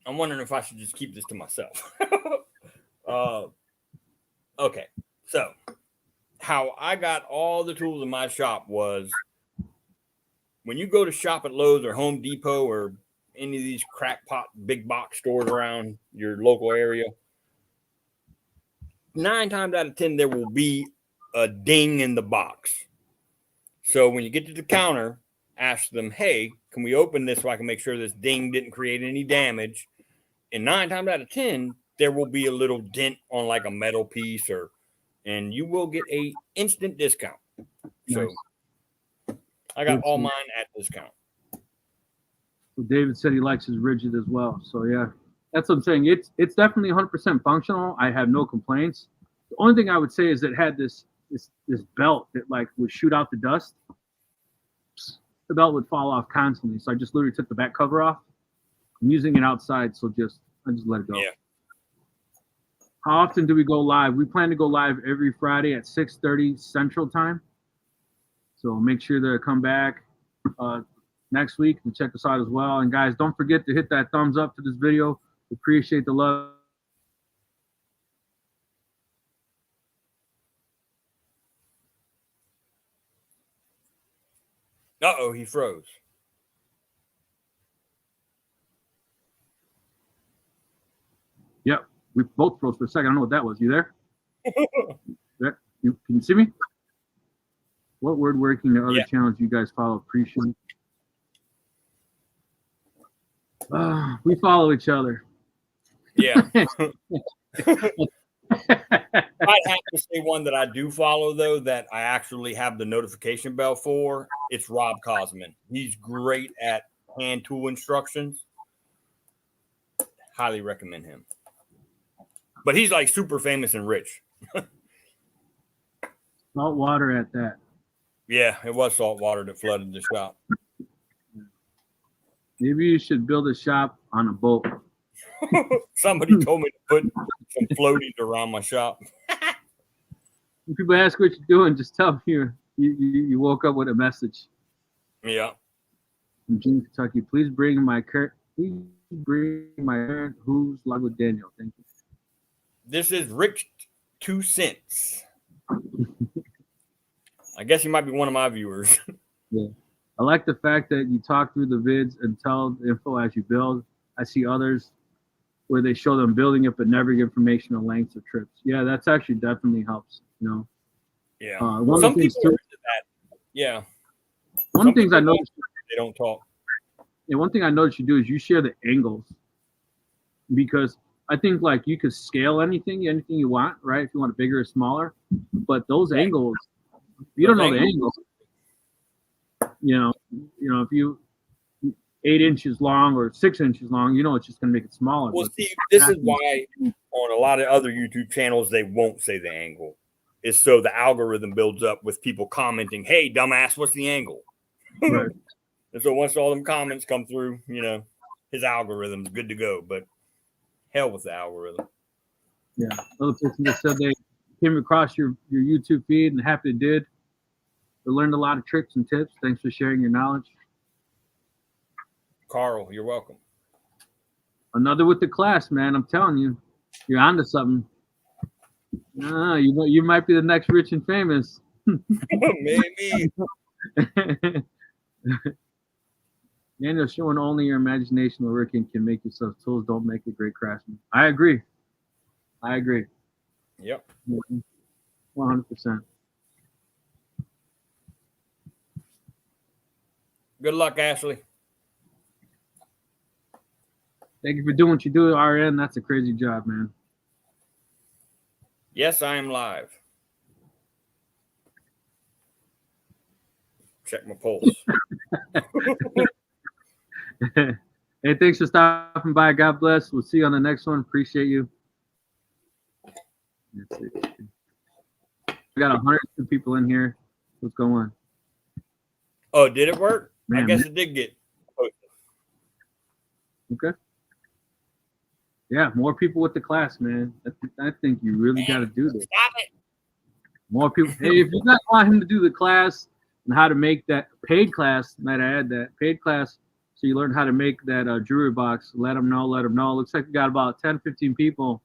I'm wondering if I should just keep this to myself. Okay, so how I got all the tools in my shop was when you go to shop at Lowe's or Home Depot or any of these crackpot big box stores around your local area, 9 times out of 10 there will be a ding in the box. So when you get to the counter, ask them, hey, can we open this so I can make sure this ding didn't create any damage? And 9 times out of 10, there will be a little dent on like a metal piece, and you will get a instant discount. So I got all mine at discount. So David said he likes his rigid as well. So yeah, that's what I'm saying. It's definitely 100% functional. I have no complaints. The only thing I would say is it had this belt that like would shoot out the dust. The belt would fall off constantly. So I just literally took the back cover off. I'm using it outside, so I just let it go. Yeah. How often do we go live? We plan to go live every Friday at 6:30 Central Time. So make sure to come back next week and check us out as well. And guys, don't forget to hit that thumbs up to this video. We appreciate the love. Uh-oh, he froze. Yep, we both froze for a second. I don't know what that was. You there? Can you see me? What woodworking or other channels you guys follow? Appreciate. We follow each other. Yeah. I'd have to say one that I do follow, though, that I actually have the notification bell for. It's Rob Cosman. He's great at hand tool instructions. Highly recommend him. But he's like super famous and rich. Salt water at that. Yeah, it was salt water that flooded the shop. Maybe you should build a shop on a boat. Somebody told me to put some floaties around my shop. When people ask what you're doing, just tell them you woke up with a message. Yeah. From June, Kentucky. Please bring my parent who's live with Daniel. Thank you. This is Rick 2 cents. I guess he might be one of my viewers. Yeah. I like the fact that you talk through the vids and tell the info as you build. I see others where they show them building it but never give information on lengths or trips. Yeah, that's actually definitely helps, you know. Yeah. One of the things too, that. Yeah. One of the things I noticed they don't talk. Yeah, one thing I noticed you do is you share the angles, because I think like you could scale anything you want, right? If you want it bigger or smaller, but those angles, if you don't know the angles, you know, if you 8 inches long or 6 inches long, it's just gonna make it smaller. Well, see, this is why on a lot of other YouTube channels they won't say the angle. It's so the algorithm builds up with people commenting, "Hey, dumbass, what's the angle?" Right. And so once all them comments come through, his algorithm's good to go. But hell with the algorithm. Yeah. Other person just said they came across your YouTube feed and happy they did. They learned a lot of tricks and tips. Thanks for sharing your knowledge. Carl, you're welcome. Another with the class, man. I'm telling you, you're onto something. You might be the next rich and famous. Maybe. Daniel, showing only your imagination or working can make yourself. Tools don't make a great craftsman. I agree. Yep. 100%. Good luck, Ashley. Thank you for doing what you do, RN. That's a crazy job, man. Yes, I am live. Check my pulse. Hey, thanks for stopping by. God bless. We'll see you on the next one. Appreciate you. Let's see. We got 102 people in here. What's going on? Oh, did it work? Man, I guess it did get posted. Okay. Yeah, more people with the class, man. I think you really got to do this. Stop it. More people. Hey, if you guys want him to do the class and how to make that paid class, might I add that paid class, so you learn how to make that jewelry box, let them know. Looks like we got about 10, 15 people.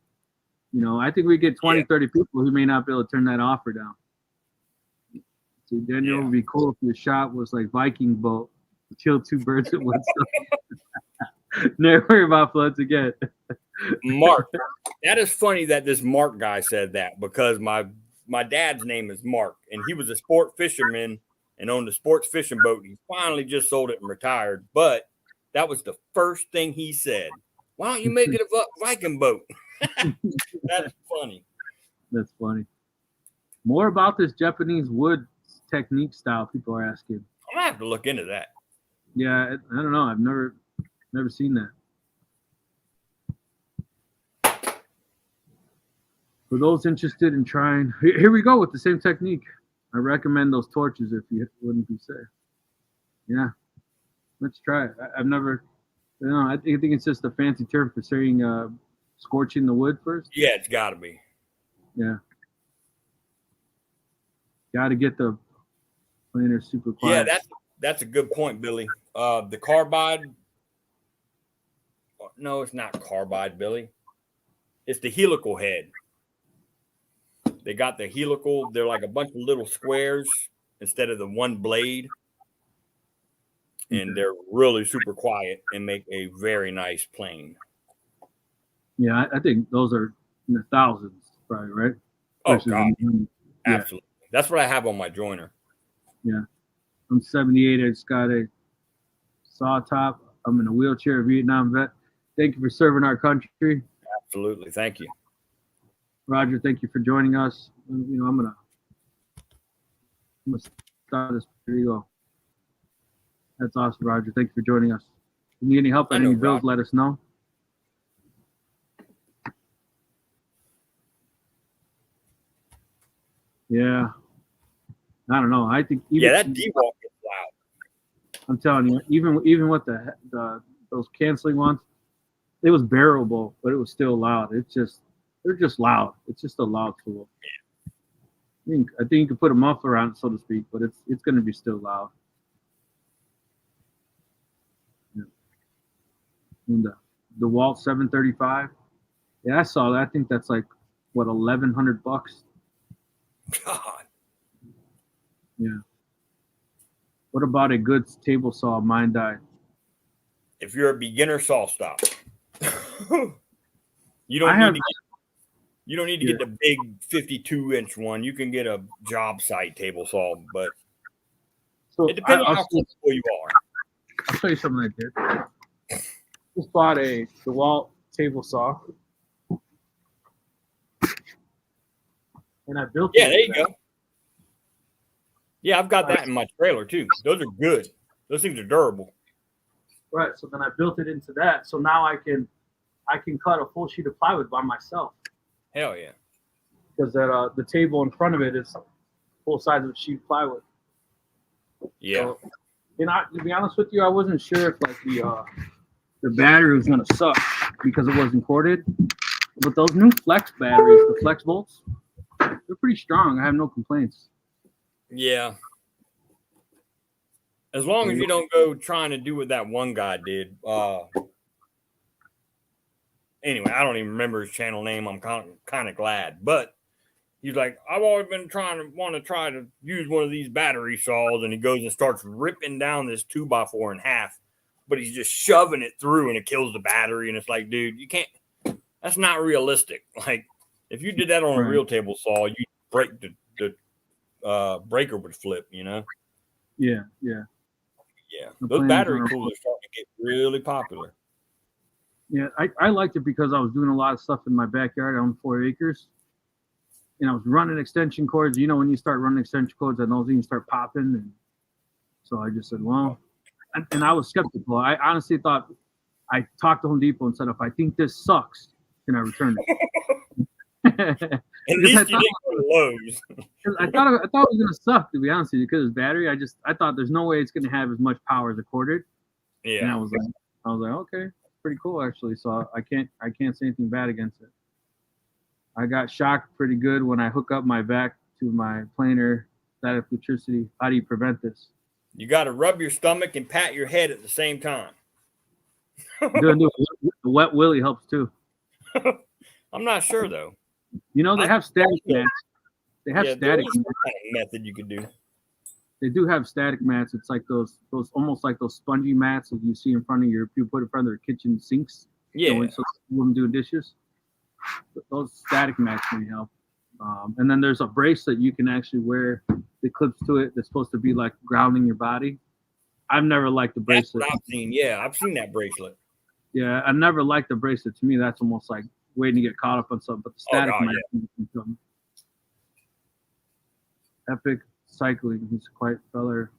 You know, I think we get 20, 30 people who may not be able to turn that offer down. So Daniel, would be cool if your shop was like Viking boat, kill two birds with one stone. Never worry about floods again. Mark. That is funny that this Mark guy said that, because my dad's name is Mark, and he was a sport fisherman and owned a sports fishing boat. He finally just sold it and retired, but that was the first thing he said. Why don't you make it a Viking boat? That's funny. That's funny. More about this Japanese wood technique style, people are asking. I'm gonna have to look into that. Yeah, I don't know. I've never seen that. For those interested in trying, here we go with the same technique. I recommend those torches if you wouldn't be safe. Yeah, let's try it. I've never, I think it's just a fancy term for saying scorching the wood first. Yeah, it's got to be. Yeah. Got to get the planer super quiet. Yeah, that's a good point, Billy. The carbide. No, it's not carbide, Billy. It's the helical head. They got the helical. They're like a bunch of little squares instead of the one blade. And they're really super quiet and make a very nice plane. Yeah, I think those are in the thousands, probably, right? Oh, God. Absolutely. That's what I have on my joiner. Yeah. I'm 78. I just got a saw top. I'm in a wheelchair, Vietnam vet. Thank you for serving our country. Absolutely. Thank you. Roger, thank you for joining us. You know, I'm gonna start this. Here you go. That's awesome, Roger. Thank you for joining us. If you need any help on any bills, let us know. Yeah. I don't know. I think that D-walk is loud. I'm telling you, even with the those canceling ones, it was bearable, but it was still loud. They're just loud. It's just a loud tool. Yeah. I think you could put a muffler on it, so to speak, but it's going to be still loud. Yeah. And the Walt 735. Yeah, I saw that. I think that's like what, $1,100. God. Yeah. What about a good table saw? Mine died. If you're a beginner saw stop, you don't need to get the big 52-inch one. You can get a job site table saw, but it depends on how comfortable you are. I'll show you something I did. Just bought a DeWalt table saw, and I built it. Yeah, there you go. Yeah, I've got that in my trailer too. Those are good. Those things are durable. Right. So then I built it into that. So now I can cut a full sheet of plywood by myself. Hell yeah. Because the table in front of it is full size of a sheet of plywood. Yeah. So, to be honest with you, I wasn't sure if like the battery was gonna suck because it wasn't corded. But those new flex batteries, the flex bolts, they're pretty strong. I have no complaints. Yeah. As long as you don't go trying to do what that one guy did. anyway, I don't even remember his channel name. I'm kind of glad, but he's like, I've always been want to try to use one of these battery saws, and he goes and starts ripping down this 2x4 in half, but he's just shoving it through, and it kills the battery. And it's like, dude, you can't. That's not realistic. Like, if you did that on a real table saw, you break the breaker would flip. You know? Yeah. Those battery coolers are starting to get really popular. Yeah, I liked it because I was doing a lot of stuff in my backyard. I own 4 acres. And I was running extension cords. You know, when you start running extension cords, and those things start popping. And so I just said, well, and I was skeptical. I honestly thought, I talked to Home Depot and said, if I think this sucks, can I return it? At least you didn't go to Lowe's. I thought it was gonna suck, to be honest with you, because it's battery. I thought there's no way it's gonna have as much power as a corded. Yeah. And I was like, okay, pretty cool actually. So I can't say anything bad against it. I got shocked pretty good when I hook up my vac to my planer, static electricity. How do you prevent this? You got to rub your stomach and pat your head at the same time. The wet willy helps too. I'm not sure though. You know, they have static mats. They have static kind of method you could do. They do have static mats. It's like those almost like those spongy mats that you see in front of you put in front of their kitchen sinks. Yeah. So women doing dishes. Those static mats can help. And then there's a bracelet you can actually wear that clips to it that's supposed to be like grounding your body. I've never liked the bracelet. That's what I've seen. Yeah, I've seen that bracelet. Yeah, I never liked the bracelet. To me, that's almost like waiting to get caught up on something. But the static mat, Epic Cycling. He's quite feller,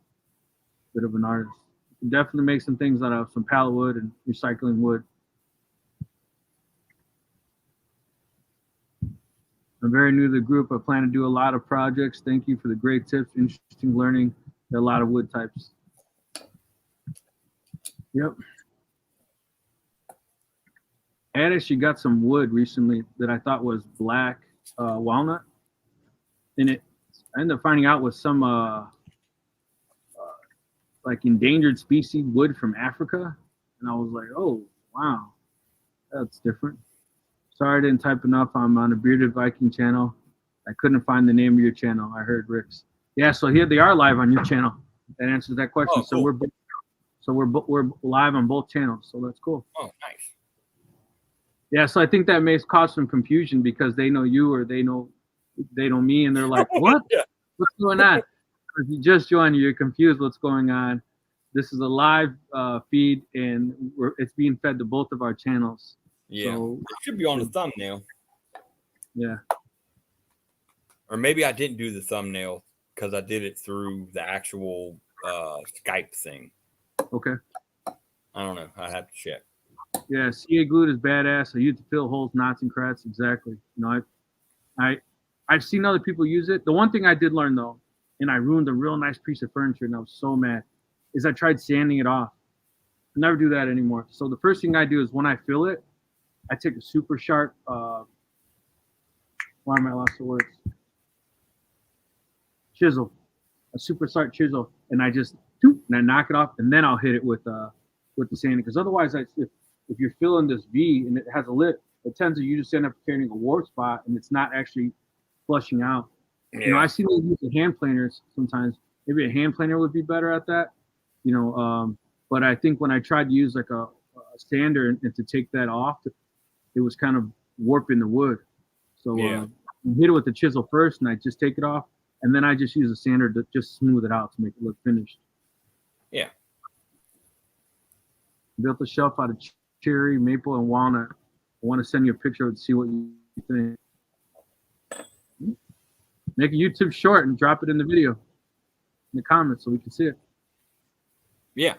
bit of an artist. You can definitely make some things out of some pallet wood and recycling wood. I'm very new to the group. I plan to do a lot of projects. Thank you for the great tips. Interesting learning. There are a lot of wood types. Yep. Addis, you got some wood recently that I thought was black walnut. And I ended up finding out was some like endangered species wood from Africa. And I was like, oh, wow, that's different. Sorry I didn't type enough. I'm on a Bearded Viking channel. I couldn't find the name of your channel. I heard Rick's. Yeah, so here they are live on your channel. That answers that question. Oh, cool. So we're live on both channels. So that's cool. Oh, nice. Yeah, so I think that may cause some confusion because they know you or they know me, and they're like, "What? Yeah. What's going on?" If you just joined, you're confused. What's going on? This is a live feed, and it's being fed to both of our channels. Yeah, so, it should be on the thumbnail. Yeah. Or maybe I didn't do the thumbnail because I did it through the actual Skype thing. Okay. I don't know. I have to check. Yeah, CA glued is badass. I use it to fill holes, knots, and cracks. Exactly. You know, I've seen other people use it. The one thing I did learn though, and I ruined a real nice piece of furniture, and I was so mad, is I tried sanding it off. I never do that anymore. So the first thing I do is when I fill it, I take a super sharp. Why am I lost for words? Chisel, a super sharp chisel, and I just and I knock it off, and then I'll hit it with the sanding. Because otherwise, if you're filling this V and it has a lip, it tends to you just end up creating a warp spot, and it's not actually flushing out. Yeah. You know, I see them use the hand planers sometimes. Maybe a hand planer would be better at that. You know, but I think when I tried to use like a sander and to take that off, it was kind of warping the wood. So you hit it with the chisel first, and I just take it off, and then I just use a sander to just smooth it out to make it look finished. Yeah. Built a shelf out of cherry, maple, and walnut. I want to send you a picture to see what you think. Make a YouTube short and drop it in the video, in the comments, so we can see it. Yeah.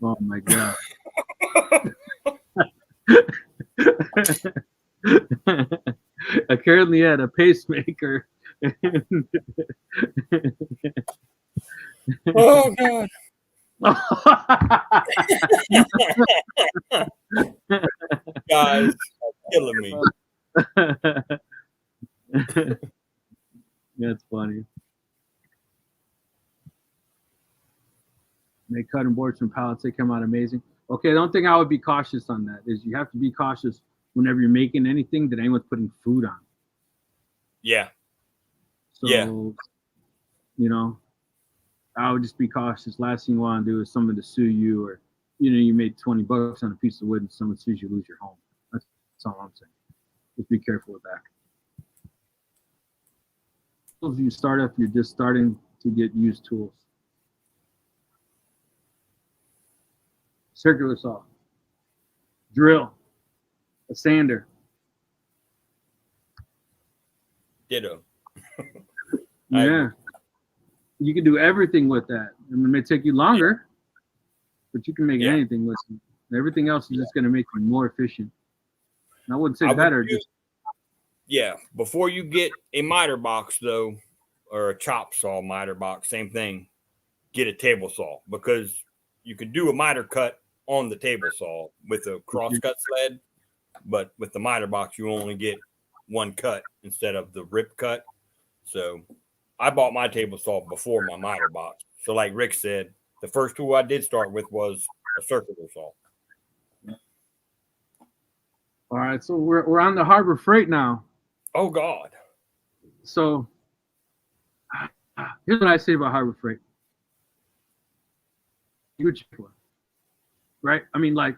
Oh my God. I currently had a pacemaker. Oh God. Guys, killing me. That's funny. Make cutting boards from pallets. They come out amazing. Okay, the only thing I would be cautious on that is you have to be cautious whenever you're making anything that anyone's putting food on. Yeah. So, Yeah. you know, I would just be cautious. Last thing you want to do is someone to sue you, or, you know, you made $20 on a piece of wood and someone sues you, lose your home. That's all I'm saying. Just be careful with that. If you start up, you're just starting to get used tools. Circular saw, drill, a sander. Ditto. Yeah. You can do everything with that. I mean, it may take you longer, but you can make anything with it. Everything else is just going to make you more efficient. And I wouldn't say better. Before you get a miter box, though, or a chop saw miter box, same thing, get a table saw, because you can do a miter cut on the table saw with a crosscut sled, but with the miter box, you only get one cut instead of the rip cut. So I bought my table saw before my miter box. So like Rick said, the first tool I did start with was a circular saw. All right, so we're on the Harbor Freight now. Oh God. So here's what I say about Harbor Freight. Right? I mean, like,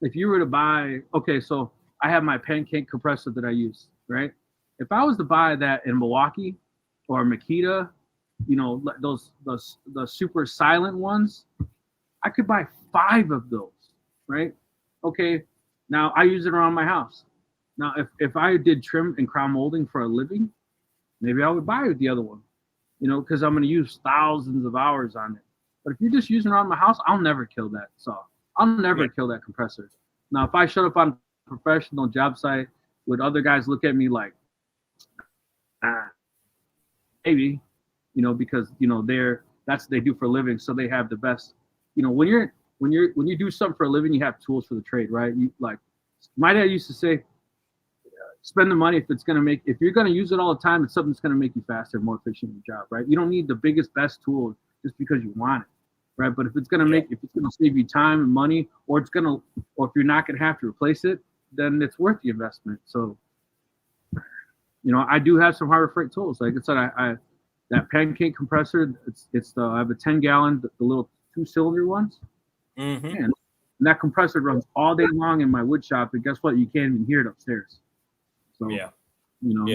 if you were to buy, okay, so I have my pancake compressor that I use, right? If I was to buy that in Milwaukee or Makita, you know, the super silent ones, I could buy 5 of those, right? Okay, now I use it around my house. Now, if I did trim and crown molding for a living, maybe I would buy the other one, you know, because I'm going to use thousands of hours on it. But if you're just using it around my house, I'll never kill that saw. I'll never kill that compressor. Now, if I showed up on a professional job site, would other guys look at me like, maybe, you know, because, you know, that's what they do for a living, so they have the best. You know, when you do something for a living, you have tools for the trade, right? You, like, my dad used to say, spend the money if you're gonna use it all the time, it's something that's gonna make you faster, more efficient in your job, right? You don't need the biggest, best tool just because you want it, right? But if it's gonna save you time and money, or if you're not gonna have to replace it, then it's worth the investment. So, you know, I do have some Harbor Freight tools. Like I said, I that pancake compressor, I have a 10-gallon, the little 2-cylinder ones. Mm-hmm. And that compressor runs all day long in my wood shop, and guess what? You can't even hear it upstairs. So, you know.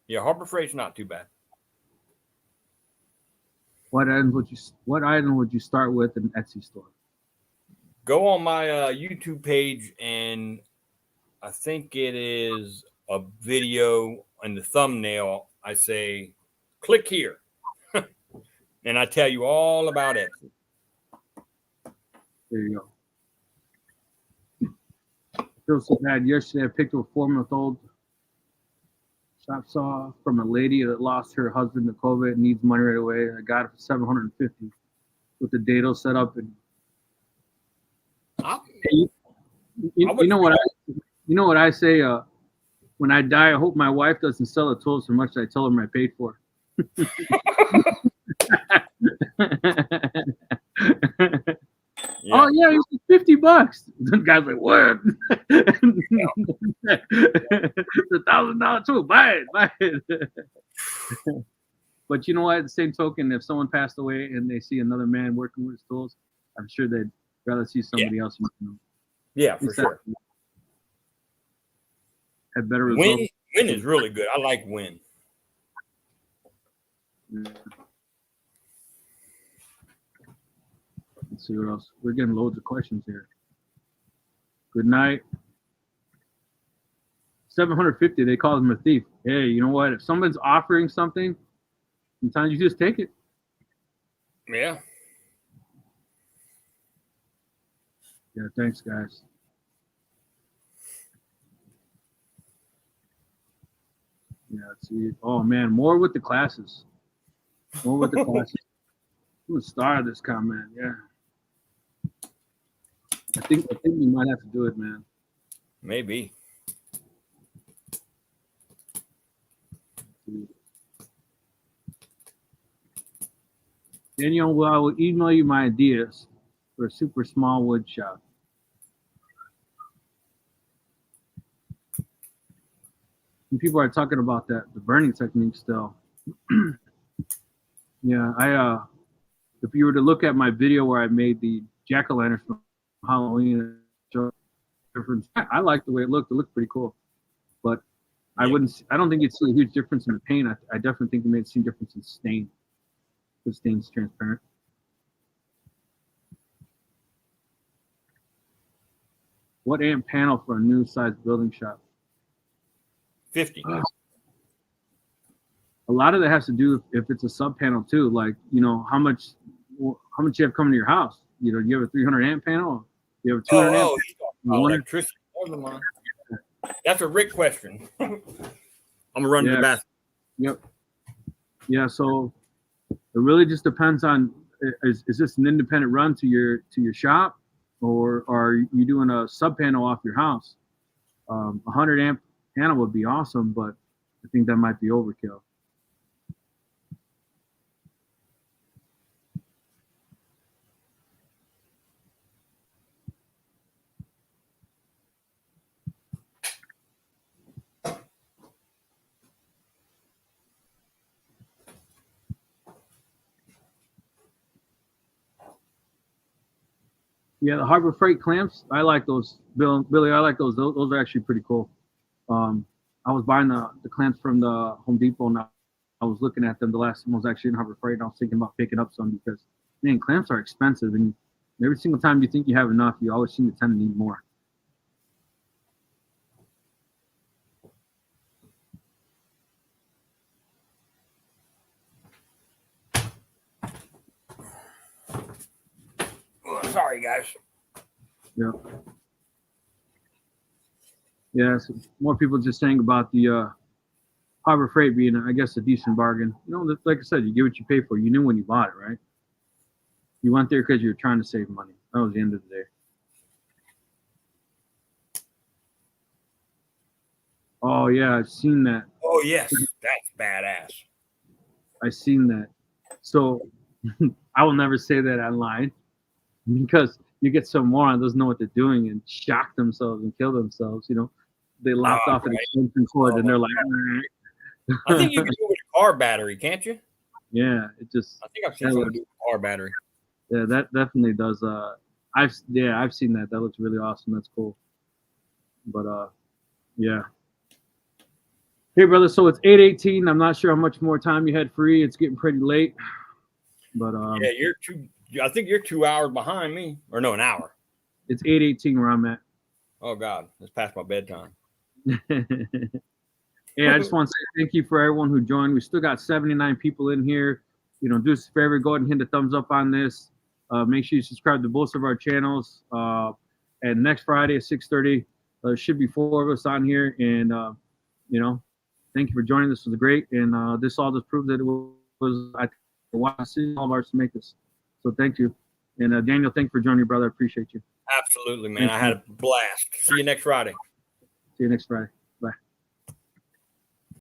Yeah, Harbor Freight's not too bad. What item would you start with in Etsy store? Go on my YouTube page, and I think it is a video in the thumbnail. I say, click here, and I tell you all about Etsy. There you go. I feel so bad. Yesterday, I picked up a 4-month-old shop saw from a lady that lost her husband to COVID and needs money right away. I got it for $750 with the dado set up. And you know what I say? When I die, I hope my wife doesn't sell the tools so much that I tell her I paid for. Oh yeah, it's $50. The guy's like, what? It's $1,000 tool. Buy it. But you know what? At the same token, if someone passed away and they see another man working with his tools, I'm sure they'd rather see somebody else. Yeah, for sure. Have better results. Win is really good. I like Win. Yeah. Let's see what else. We're getting loads of questions here. Good night. 750. They call him a thief. Hey, you know what? If someone's offering something, sometimes you just take it. Yeah. Yeah. Thanks, guys. Yeah. Let's see. Oh man, more with the classes. More with the classes. I'm the star of this comment. Yeah. I think we might have to do it, man. Maybe. Daniel, I will email you my ideas for a super small wood shop. And people are talking about the burning technique still. Yeah, if you were to look at my video where I made the jack-o'-lanterns from Halloween, I like the way it looked. It looked pretty cool, but I don't think you'd see a huge difference in the paint. I definitely think you may see a difference in stain. The stain's transparent. What amp panel for a new size building shop? 50. A lot of that has to do if it's a sub panel too. Like, how much you have coming to your house. Do you have a 300 amp panel? You have a 200 amp? Electricity. That's a Rick question. I'm gonna run to the bathroom. Yep. Yeah. So it really just depends on is this an independent run to your shop, or are you doing a sub panel off your house? 100 amp panel would be awesome, but I think that might be overkill. Yeah, the Harbor Freight clamps, I like those. Billy, I like those. Those are actually pretty cool. I was buying the clamps from the Home Depot, and I was looking at them. The last one was actually in Harbor Freight, and I was thinking about picking up some because, man, clamps are expensive, and every single time you think you have enough, you always seem to tend to need more. Sorry, guys. Yeah. Yeah, so more people just saying about the Harbor Freight being, I guess, a decent bargain. Like I said, you get what you pay for. You knew when you bought it, right? You went there because you were trying to save money. That was the end of the day. Oh, yeah, I've seen that. Oh, yes. That's badass. I've seen that. So I will never say that online because you get some moron doesn't know what they're doing and shock themselves and kill themselves. They lopped off an extension cord and they're like, I think you can do it with a car battery, can't you? Yeah, it just. I think I've seen someone do it with a car battery. Yeah, that definitely does. I've seen that. That looks really awesome. That's cool. But yeah. Hey, brother. So it's 8:18. I'm not sure how much more time you had free. It's getting pretty late. But yeah, I think you're 2 hours behind me, or no, an hour. It's 8:18 where I'm at. Oh God, it's past my bedtime. Hey, I just want to say thank you for everyone who joined. We still got 79 people in here. Do us a favor, go ahead and hit the thumbs up on this. Make sure you subscribe to both of our channels. And next Friday at 6:30, there should be 4 of us on here. And thank you for joining. This was great, and this all just proved that it was I watching all of ours to make this. So thank you, and Daniel, thank you for joining, brother. I appreciate you. Absolutely, man. I had a blast. See you next Friday. See you next Friday.